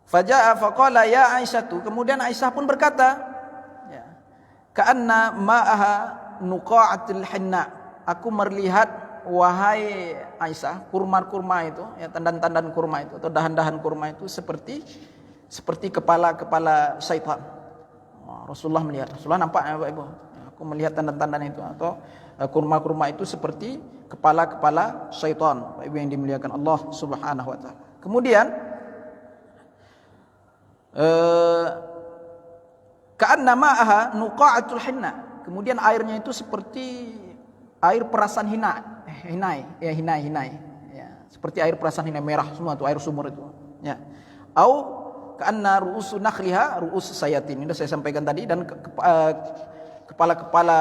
S1: Faja'a faqala ya Aisyatu, kemudian Aisyah pun berkata, ya, ka'anna ma'aha nuqa'atul hinna, aku melihat wahai Aisyah, kurma-kurma itu, ya, tandan-tandan kurma itu atau dahan-dahan kurma itu seperti kepala-kepala syaitan. Rasulullah melihat, Rasulullah nampak ya Bapak Ibu, aku melihat tandan-tandan itu atau kurma-kurma itu seperti kepala-kepala syaitan, Bapak Ibu yang dimuliakan Allah Subhanahu wa taala. Kemudian ka'anna ma'aha nuqa'atul hinna, kemudian airnya itu seperti air perasan hinai, ya, seperti air perasan hinai merah semua tuh air sumur itu, ya. Au ka'anna ru'usu nakhliha ru'us sayatin, ini sudah saya sampaikan tadi, dan kepala-kepala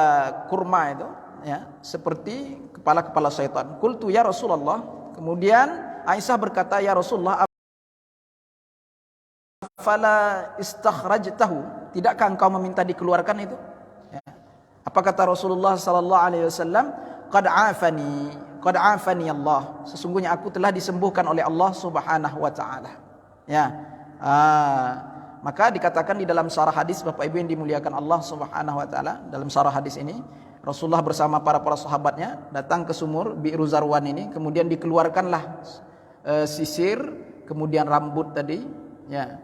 S1: kurma itu, ya, seperti kepala-kepala syaitan. Qultu ya Rasulullah, kemudian Aisyah berkata, ya Rasulullah, fala istakhrajtahu, tidakkah engkau meminta dikeluarkan itu? Ya. Apa kata Rasulullah sallallahu alaihi wasallam? Qad afani Allah, sesungguhnya aku telah disembuhkan oleh Allah Subhanahu wa taala. Ya. Maka dikatakan di dalam syarah hadis, Bapak Ibu yang dimuliakan Allah Subhanahu wa taala, dalam syarah hadis ini Rasulullah bersama para sahabatnya datang ke sumur Bi'ru Zarwan ini, kemudian dikeluarkanlah sisir, kemudian rambut tadi, ya,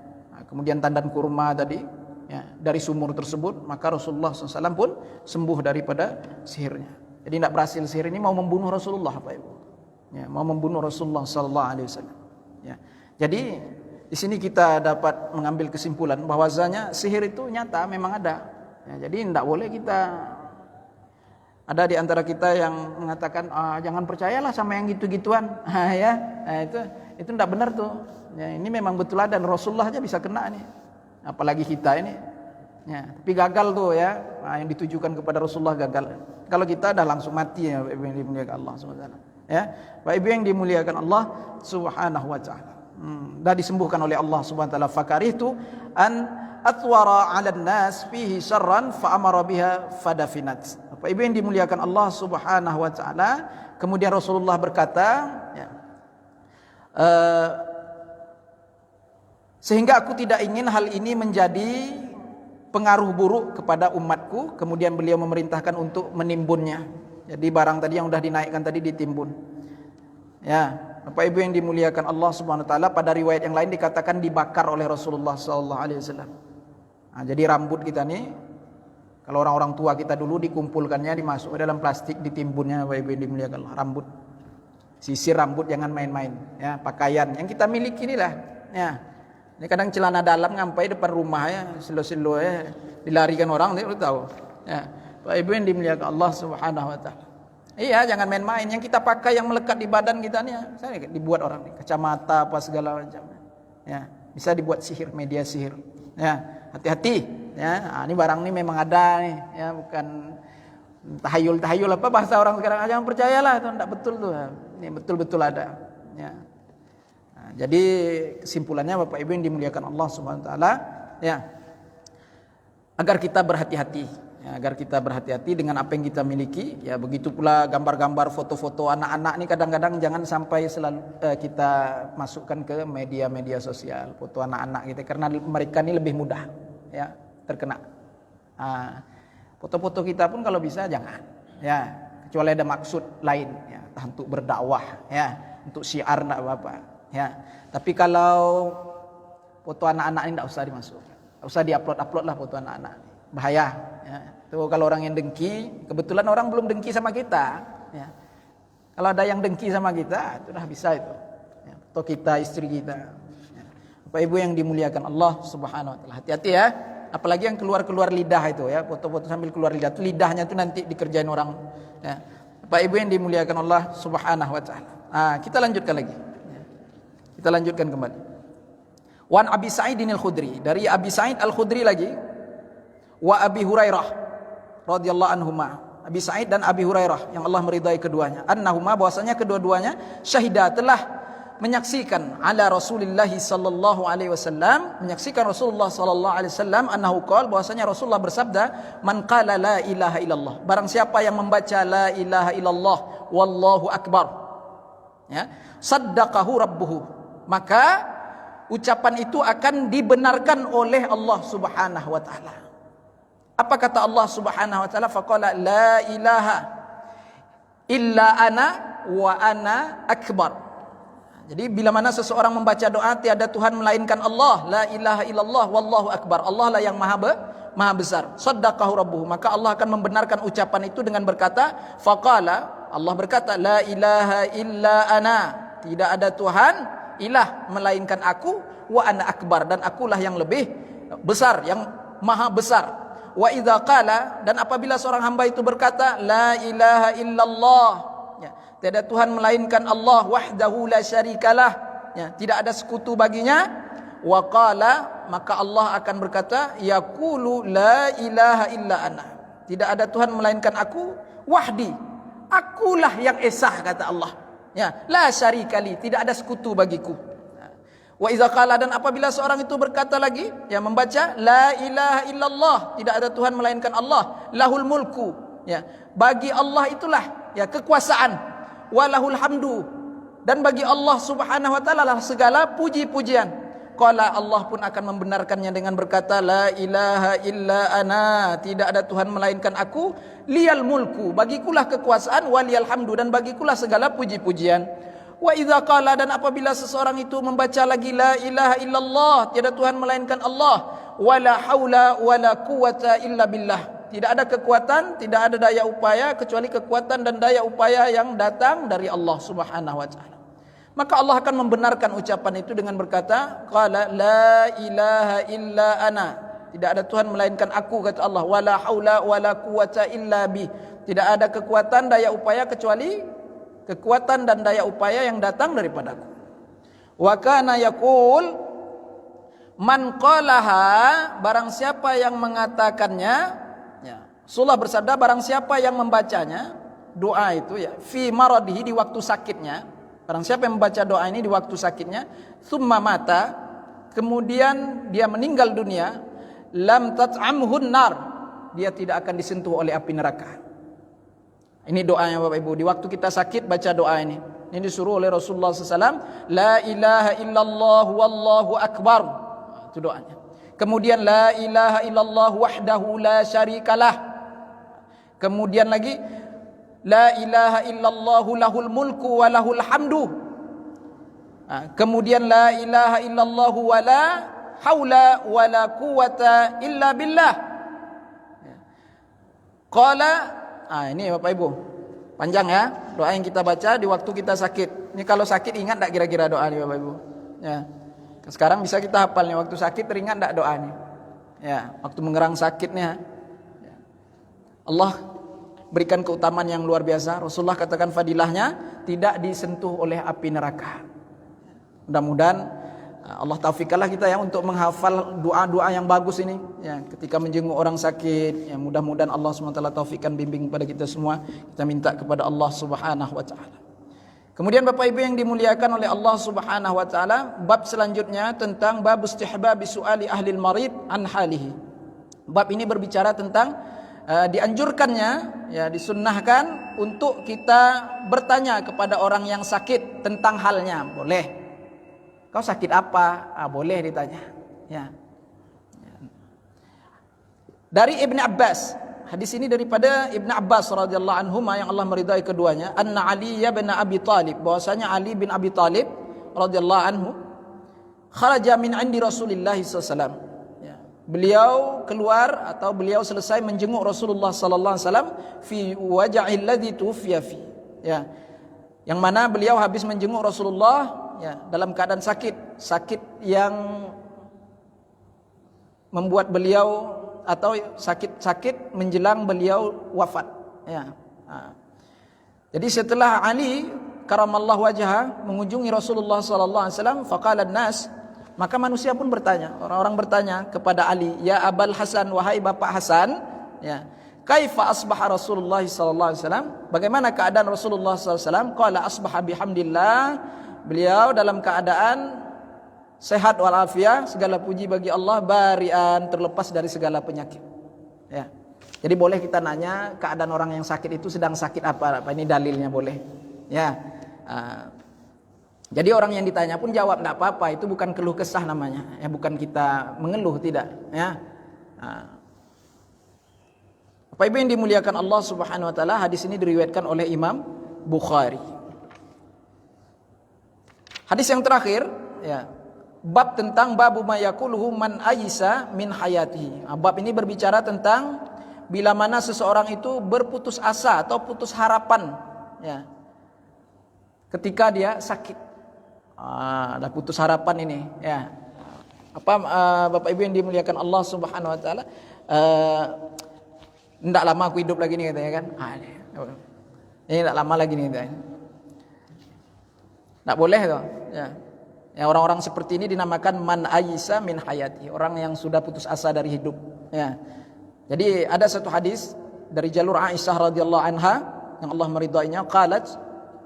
S1: kemudian tandan kurma tadi, ya, dari sumur tersebut. Maka Rasulullah SAW pun sembuh daripada sihirnya. Jadi tidak berhasil sihir ini mau membunuh Rasulullah, Bapak Ibu, ya, mau membunuh Rasulullah SAW. Ya. Jadi di sini kita dapat mengambil kesimpulan bahwasanya sihir itu nyata, memang ada. Ya, jadi tidak boleh kita, ada di antara kita yang mengatakan jangan percayalah sama yang gitu-gituan, ya, itu tidak benar tuh. Ya, ini memang betul ada, dan Rasulullah aja bisa kena nih, apalagi kita ini. Ya, tapi gagal tuh ya, yang ditujukan kepada Rasulullah gagal. Kalau kita dah langsung mati ya, Bapak Ibu yang dimuliakan Allah Subhanahu wa taala. Ya, Bapak Ibu yang dimuliakan Allah Subhanahu wa taala. Dah disembuhkan oleh Allah Subhanahu wa taala. Fakarihtu an atwara 'alan nas fihi syarran fa amara biha fadafinat. Bapak Ibu yang dimuliakan Allah Subhanahu wa taala, kemudian Rasulullah berkata, ya, sehingga aku tidak ingin hal ini menjadi pengaruh buruk kepada umatku, kemudian beliau memerintahkan untuk menimbunnya. Jadi barang tadi yang sudah dinaikkan tadi ditimbun. Ya, Bapak Ibu yang dimuliakan Allah Subhanahu wa taala, pada riwayat yang lain dikatakan dibakar oleh Rasulullah sallallahu alaihi wasallam. Nah, jadi rambut kita nih, kalau orang-orang tua kita dulu dikumpulkannya, dimasuk ke dalam plastik, ditimbunnya, Bapak Ibu yang dimuliakan Allah, rambut. Sisir rambut, jangan main-main, ya, pakaian yang kita miliki inilah, ya. Ini kadang celana dalam ngampai depan rumah ya, selo-selo ya, dilarikan orang, dia tahu. Ya, Bapak Ibu yang dimuliakan Allah Subhanahu wa taala. Iya, jangan main-main. Yang kita pakai yang melekat di badan kita nih, saya dibuat orang nih, kacamata apa segala macam. Ya, bisa dibuat sihir, media sihir. Ya, hati-hati. Ya, ini barang ini memang ada nih, ya, bukan tahayul apa bahasa orang sekarang. Jangan percayalah, itu enggak betul tuh. Ini betul-betul ada. Ya. Jadi kesimpulannya Bapak Ibu yang dimuliakan Allah Subhanahu wa taala, ya, agar kita berhati-hati, ya, agar kita berhati-hati dengan apa yang kita miliki, ya, begitu pula gambar-gambar, foto-foto anak-anak ini kadang-kadang jangan sampai selalu kita masukkan ke media-media sosial, foto anak-anak gitu, karena mereka ini lebih mudah, ya, terkena. Foto-foto kita pun kalau bisa jangan, ya, kecuali ada maksud lain, ya, entah untuk berdakwah, ya, untuk syiar enggak apa-apa. Ya, tapi kalau foto anak-anak ini tidak usah dimasukkan, tidak usah diupload lah foto anak-anak, bahaya. Ya. Itu kalau orang yang dengki, kebetulan orang belum dengki sama kita. Ya. Kalau ada yang dengki sama kita, itu dah bisa itu. Ya. Foto kita, istri kita. Ya. Bapak Ibu yang dimuliakan Allah Subhanahu wa taala, hati-hati ya. Apalagi yang keluar lidah itu ya, foto-foto sambil keluar lidah itu, lidahnya itu nanti dikerjain orang. Ya. Bapak Ibu yang dimuliakan Allah Subhanahu wa taala. Kita lanjutkan lagi. Kita lanjutkan kembali. Wan Abi Sa'id al-Khudri, dari Abi Sa'id al-Khudri lagi, wa Abi Hurairah radhiyallahu anhuma, Abi Sa'id dan Abi Hurairah yang Allah meridai keduanya, annahuma, bahwasanya kedua-duanya syahida, telah menyaksikan ala Rasulillah sallallahu alaihi wasallam, menyaksikan Rasulullah sallallahu alaihi wasallam, annahu qala, bahwasanya Rasulullah bersabda, man qala la ilaha illallah, barang siapa yang membaca la ilaha illallah wallahu akbar, Ya, saddaqahu rabbuhu. Maka ucapan itu akan dibenarkan oleh Allah Subhanahu wa taala. Apa kata Allah Subhanahu wa taala? Faqala la ilaha illa ana wa ana akbar. Jadi bila mana seseorang membaca doa tiada Tuhan melainkan Allah, la ilaha illallah wallahu akbar. Allah lah yang maha besar. Saddaqahu rabbuhu. Maka Allah akan membenarkan ucapan itu dengan berkata, faqala, Allah berkata, la ilaha illa ana. Tidak ada Tuhan ilah melainkan aku, wa ana akbar, dan akulah yang lebih besar, yang maha besar. Wa idza qala, dan apabila seorang hamba itu berkata la ilaha illallah, ya, tiada Tuhan melainkan Allah, wahdahu la syarikalah, ya, tidak ada sekutu baginya. Wa qala, maka Allah akan berkata yaqulu la ilaha illa ana, tidak ada Tuhan melainkan aku, wahdi, akulah yang esa, kata Allah, ya, la syarikali, tidak ada sekutu bagiku. Wa idza qala, dan apabila seorang itu berkata lagi, ya, membaca la ilaha illallah, tidak ada Tuhan melainkan Allah, lahul mulku, ya, bagi Allah itulah, ya, kekuasaan, walahul hamdu, dan bagi Allah Subhanahu wa taala lah segala puji-pujian. Qala, Allah pun akan membenarkannya dengan berkata la ilaha illa ana, tidak ada Tuhan melainkan aku, liyal mulku, bagikulah kekuasaan, waliyal hamdu, dan bagikulah segala puji-pujian. Wa idza qala, dan apabila seseorang itu membaca lagi la ilaha illallah, tiada Tuhan melainkan Allah, wala haula wala quwata illa billah, tidak ada kekuatan, tidak ada daya upaya kecuali kekuatan dan daya upaya yang datang dari Allah Subhanahu wa taala. Maka Allah akan membenarkan ucapan itu dengan berkata, qala la ilaha illa ana, tidak ada Tuhan melainkan aku, kata Allah, wala haula wala quwata illa bi, tidak ada kekuatan daya upaya kecuali kekuatan dan daya upaya yang datang daripadaku. Wa kana yaqul man qalaha, barang siapa yang mengatakannya, ya, Rasulullah bersabda, barang siapa yang membacanya, doa itu, ya, fi maradihi, di waktu sakitnya, barang siapa yang membaca doa ini di waktu sakitnya, thumma mata, kemudian dia meninggal dunia, lam tat'amhun nar, dia tidak akan disentuh oleh api neraka. Ini doanya Bapak Ibu, di waktu kita sakit baca doa ini. Ini disuruh oleh Rasulullah SAW. La ilaha illallah wallahu akbar, itu doanya. Kemudian la ilaha illallah wahdahu la syarikalah. Kemudian lagi la ilaha illallah lahul mulku wa lahul hamdu. Kemudian la ilaha illallah wa la haula wa la quwata illa billah. Qala, ini Bapak Ibu, panjang ya doa yang kita baca di waktu kita sakit. Ini kalau sakit ingat tak kira-kira doa ini Bapak Ibu? Ya. Sekarang bisa kita hafal nih, waktu sakit teringat tak doa ini? Ya, waktu mengerang sakitnya. Ya. Allah berikan keutamaan yang luar biasa. Rasulullah katakan fadilahnya tidak disentuh oleh api neraka. Mudah-mudahan Allah taufikkanlah kita ya untuk menghafal doa-doa yang bagus ini, ya, ketika menjenguk orang sakit, ya, mudah-mudahan Allah SWT taufikkan, bimbing kepada kita semua. Kita minta kepada Allah Subhanahu wa taala. Kemudian Bapak Ibu yang dimuliakan oleh Allah Subhanahu wa taala, bab selanjutnya tentang bab istihbab su'ali ahli al-marid an halihi. Bab ini berbicara tentang dianjurkannya, ya, disunnahkan untuk kita bertanya kepada orang yang sakit tentang halnya. Boleh. Kau sakit apa? Boleh ditanya. Ya. Dari Ibn Abbas, hadis ini daripada Ibn Abbas radhiyallahu anhuma, yang Allah meridai keduanya, anna Ali bin Abi Talib, bahwasanya Ali bin Abi Talib radhiyallahu anhu kharaja min indi Rasulillah sallallahu alaihi wasallam. Ya. Beliau keluar atau beliau selesai menjenguk Rasulullah sallallahu alaihi wasallam fi waja'il ladzi tufiya fi. Ya. Yang mana beliau habis menjenguk Rasulullah, ya, dalam keadaan sakit yang membuat beliau, atau sakit menjelang beliau wafat, ya. Jadi setelah Ali karamallahu wajhah mengunjungi Rasulullah sallallahu alaihi wasallam, faqala an-nas, maka manusia pun bertanya, orang-orang bertanya kepada Ali, ya Abul Hasan, wahai Bapak Hasan, ya, kaifa asbaha Rasulullah sallallahu alaihi wasallam, bagaimana keadaan Rasulullah sallallahu alaihi wasallam? Qala asbaha bihamdillah, beliau dalam keadaan sehat walafiat, segala puji bagi Allah, barian, terlepas dari segala penyakit. Ya. Jadi boleh kita nanya keadaan orang yang sakit itu sedang sakit apa? Ini dalilnya boleh. Ya. Jadi orang yang ditanya pun jawab tidak apa-apa, itu bukan keluh kesah namanya. Ya, bukan kita mengeluh, tidak. Ya. Nah. Bapak Ibu yang dimuliakan Allah Subhanahu Wa Taala, hadis ini diriwayatkan oleh Imam Bukhari. Hadis yang terakhir, ya, bab tentang babu ma yaquluhu man ayisa min hayatihi. Bab ini berbicara tentang bila mana seseorang itu berputus asa atau putus harapan, ya, ketika dia sakit. Ada putus harapan ini, ya. Bapak Ibu yang dimuliakan Allah Subhanahu Wa Taala, tidak lama aku hidup lagi nih katanya kan. Ini tidak lama lagi nih katanya. Tidak boleh tuh, ya. Ya, orang-orang seperti ini dinamakan man ayisa min hayati, orang yang sudah putus asa dari hidup, ya. Jadi ada satu hadis dari jalur Aisyah radhiyallahu anha yang Allah meridainya, qalat,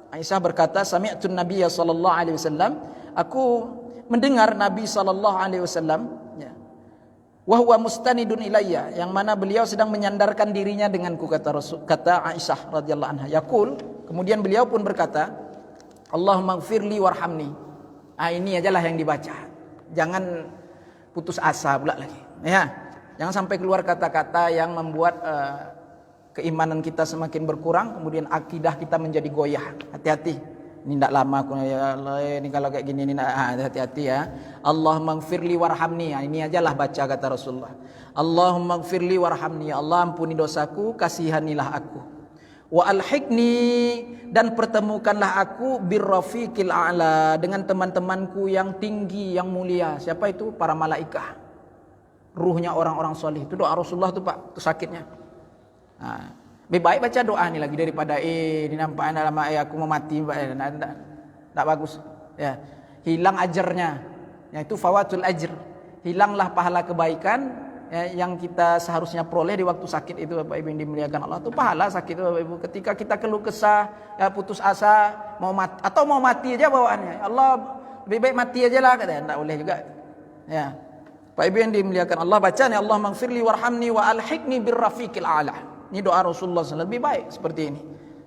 S1: Aisyah berkata, sami'tun Nabiyya sallallahu alaihi wasallam, aku mendengar Nabi sallallahu alaihi wasallam, ya, wa huwa mustanidun ilayya, yang mana beliau sedang menyandarkan dirinya denganku, kata Aisyah radhiyallahu anha. Yaqul, kemudian beliau pun berkata, Allahumma ighfirli warhamni. Ini ajalah yang dibaca. Jangan putus asa pula lagi. Ya, jangan sampai keluar kata-kata yang membuat keimanan kita semakin berkurang, kemudian akidah kita menjadi goyah. Hati-hati. Ini tidak lama aku, ya Allah, ini kalau kayak gini ini hati-hati ya. Allahumma ighfirli warhamni. Ini ajalah baca kata Rasulullah. Allahumma ighfirli warhamni. Allah ampuni dosaku, kasihanilah aku. Wa alhiqni, dan pertemukanlah aku birrafiqil a'la, dengan teman-temanku yang tinggi, yang mulia. Siapa itu? Para malaikat. Ruhnya orang-orang soleh. Itu doa Rasulullah tuh Pak, itu sakitnya. Nah, lebih baik baca doa ini lagi daripada ini nampak lama aku mau mati, tidak bagus. Ya, hilang ajarnya. Ya, itu fawatul ajr. Hilanglah pahala kebaikan, ya, yang kita seharusnya peroleh di waktu sakit itu, Bapak Ibu yang dimuliakan Allah. Itu pahala sakit itu, Bapak Ibu. Ketika kita keluh kesah, ya, putus asa, mau mati atau mau mati aja bawaannya. Allah, lebih baik mati aja lah, katanya. Tidak boleh juga. Ya. Bapak Ibu yang dimuliakan Allah, baca nih, Allah maghfirli warhamni wa alhiqni birrafiqil a'la. Ini doa Rasulullah SAW, lebih baik seperti ini.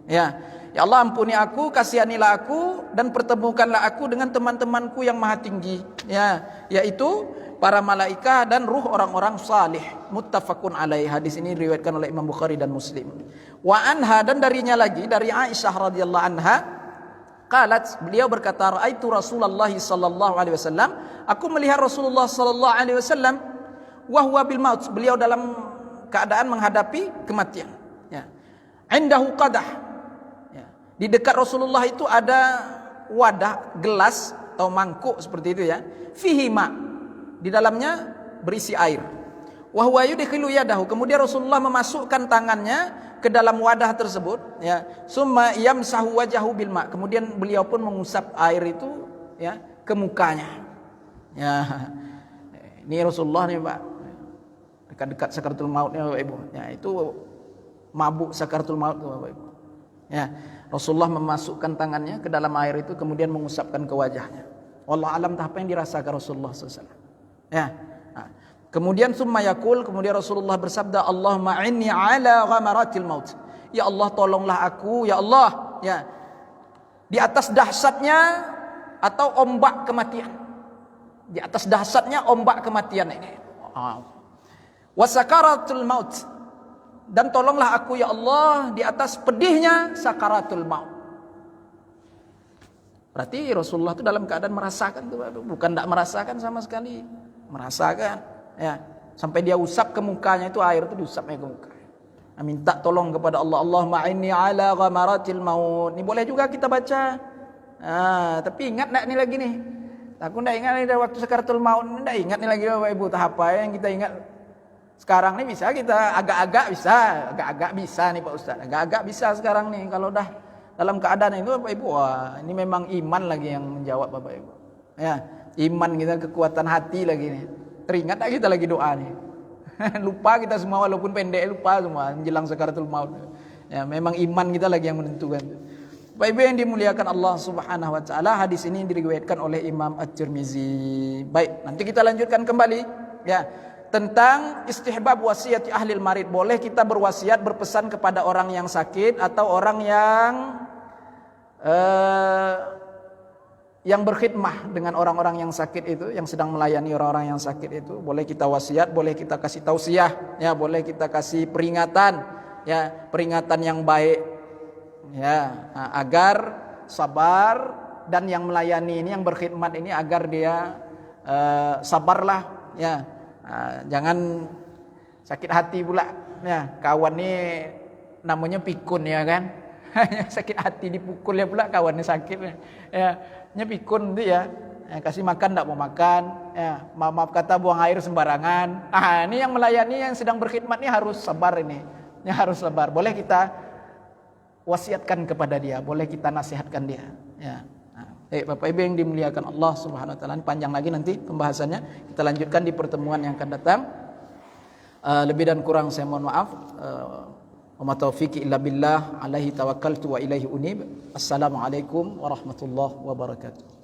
S1: Ya. Ya Allah, ampuni aku, kasihanilah aku, dan pertemukanlah aku dengan teman-temanku yang maha tinggi. Ya, yaitu para malaikat dan ruh orang-orang salih. Muttafaqun alaih. Hadis ini diriwayatkan oleh Imam Bukhari dan Muslim. Wa anha, dan darinya lagi, dari Aisyah radhiyallahu anha, qalat, beliau berkata, raaitu Rasulullah sallallahu alaihi wasallam, aku melihat Rasulullah sallallahu alaihi wasallam, wa huwa bil maut, beliau dalam keadaan menghadapi kematian. Ya. Indahu qadah. Ya. Di dekat Rasulullah itu ada wadah, gelas atau mangkuk seperti itu, ya. Fihi ma, di dalamnya berisi air. Wa huwa yudkhilu yadahu, kemudian Rasulullah memasukkan tangannya ke dalam wadah tersebut, ya. Summa yamsahu wajahu bil ma, kemudian beliau pun mengusap air itu, ya, ke mukanya. Ya. Ini Rasulullah nih, Pak. Dekat-dekat sakaratul mautnya, Bapak Ibu. Ya, itu mabuk sakaratul maut, Bapak Ibu. Ya, Rasulullah memasukkan tangannya ke dalam air itu, kemudian mengusapkan ke wajahnya. Wallahu alam apa yang dirasakan Rasulullah SAW. Ya. Nah, kemudian summa yaqul, kemudian Rasulullah bersabda, Allahumma inni ala ghamaratil maut. Ya Allah, tolonglah aku, ya Allah, ya, di atas dahsyatnya atau ombak kematian. Di atas dahsyatnya ombak kematian ini. Wa sakaratul maut, dan tolonglah aku ya Allah di atas pedihnya sakaratul maut. Berarti Rasulullah itu dalam keadaan merasakan, bukan tidak merasakan sama sekali, merasakan, ya, sampai dia usap ke mukanya, itu air itu diusapnya ke muka. Minta tolong kepada Allah, Allahumma inni ala ghamaratil maut. Ini boleh juga kita baca. Tapi ingat enggak nih lagi nih? Aku enggak ingat nih dari waktu sakaratul maut, enggak ingat nih lagi Bapak Ibu, tahap apa yang kita ingat. Sekarang nih bisa kita agak-agak bisa nih Pak Ustaz. Agak-agak bisa sekarang nih, kalau udah dalam keadaan itu Bapak Ibu, wah, ini memang iman lagi yang menjawab Bapak Ibu. Ya, iman kita, kekuatan hati lagi nih. Teringat tak kita lagi doa nih. Lupa kita semua, walaupun pendek lupa semua menjelang sakaratul maut. Ya, memang iman kita lagi yang menentukan. Bapak Ibu yang dimuliakan Allah Subhanahu wa taala, hadis ini diriwayatkan oleh Imam At-Tirmizi. Baik, nanti kita lanjutkan kembali, ya, tentang istihbab wasiat ahli marid. Boleh kita berwasiat, berpesan kepada orang yang sakit atau orang yang yang berkhidmah dengan orang-orang yang sakit itu, yang sedang melayani orang-orang yang sakit itu, boleh kita wasiat, boleh kita kasih tausiah, ya, boleh kita kasih peringatan, ya, peringatan yang baik, ya, agar sabar, dan yang melayani ini, yang berkhidmat ini agar dia sabarlah, ya, jangan sakit hati pula, ya, kawan ni namanya pikun, ya kan. Sakit hati dipukul ya pula kawannya sakit, ya, pikun tu ya, kasih makan tak mau makan, ya, maaf kata buang air sembarangan. Ini yang melayani, yang sedang berkhidmat ni harus sabar ini, ya, harus sabar. Boleh kita wasiatkan kepada dia, boleh kita nasihatkan dia, ya. Bapak Ibu yang dimuliakan Allah Subhanahu wa taala, panjang lagi nanti pembahasannya, kita lanjutkan di pertemuan yang akan datang. Lebih dan kurang saya mohon maaf. Wa ma taufiqi illa billah, alaihi tawakkaltu wa ilaihi unib. Assalamualaikum warahmatullahi wabarakatuh.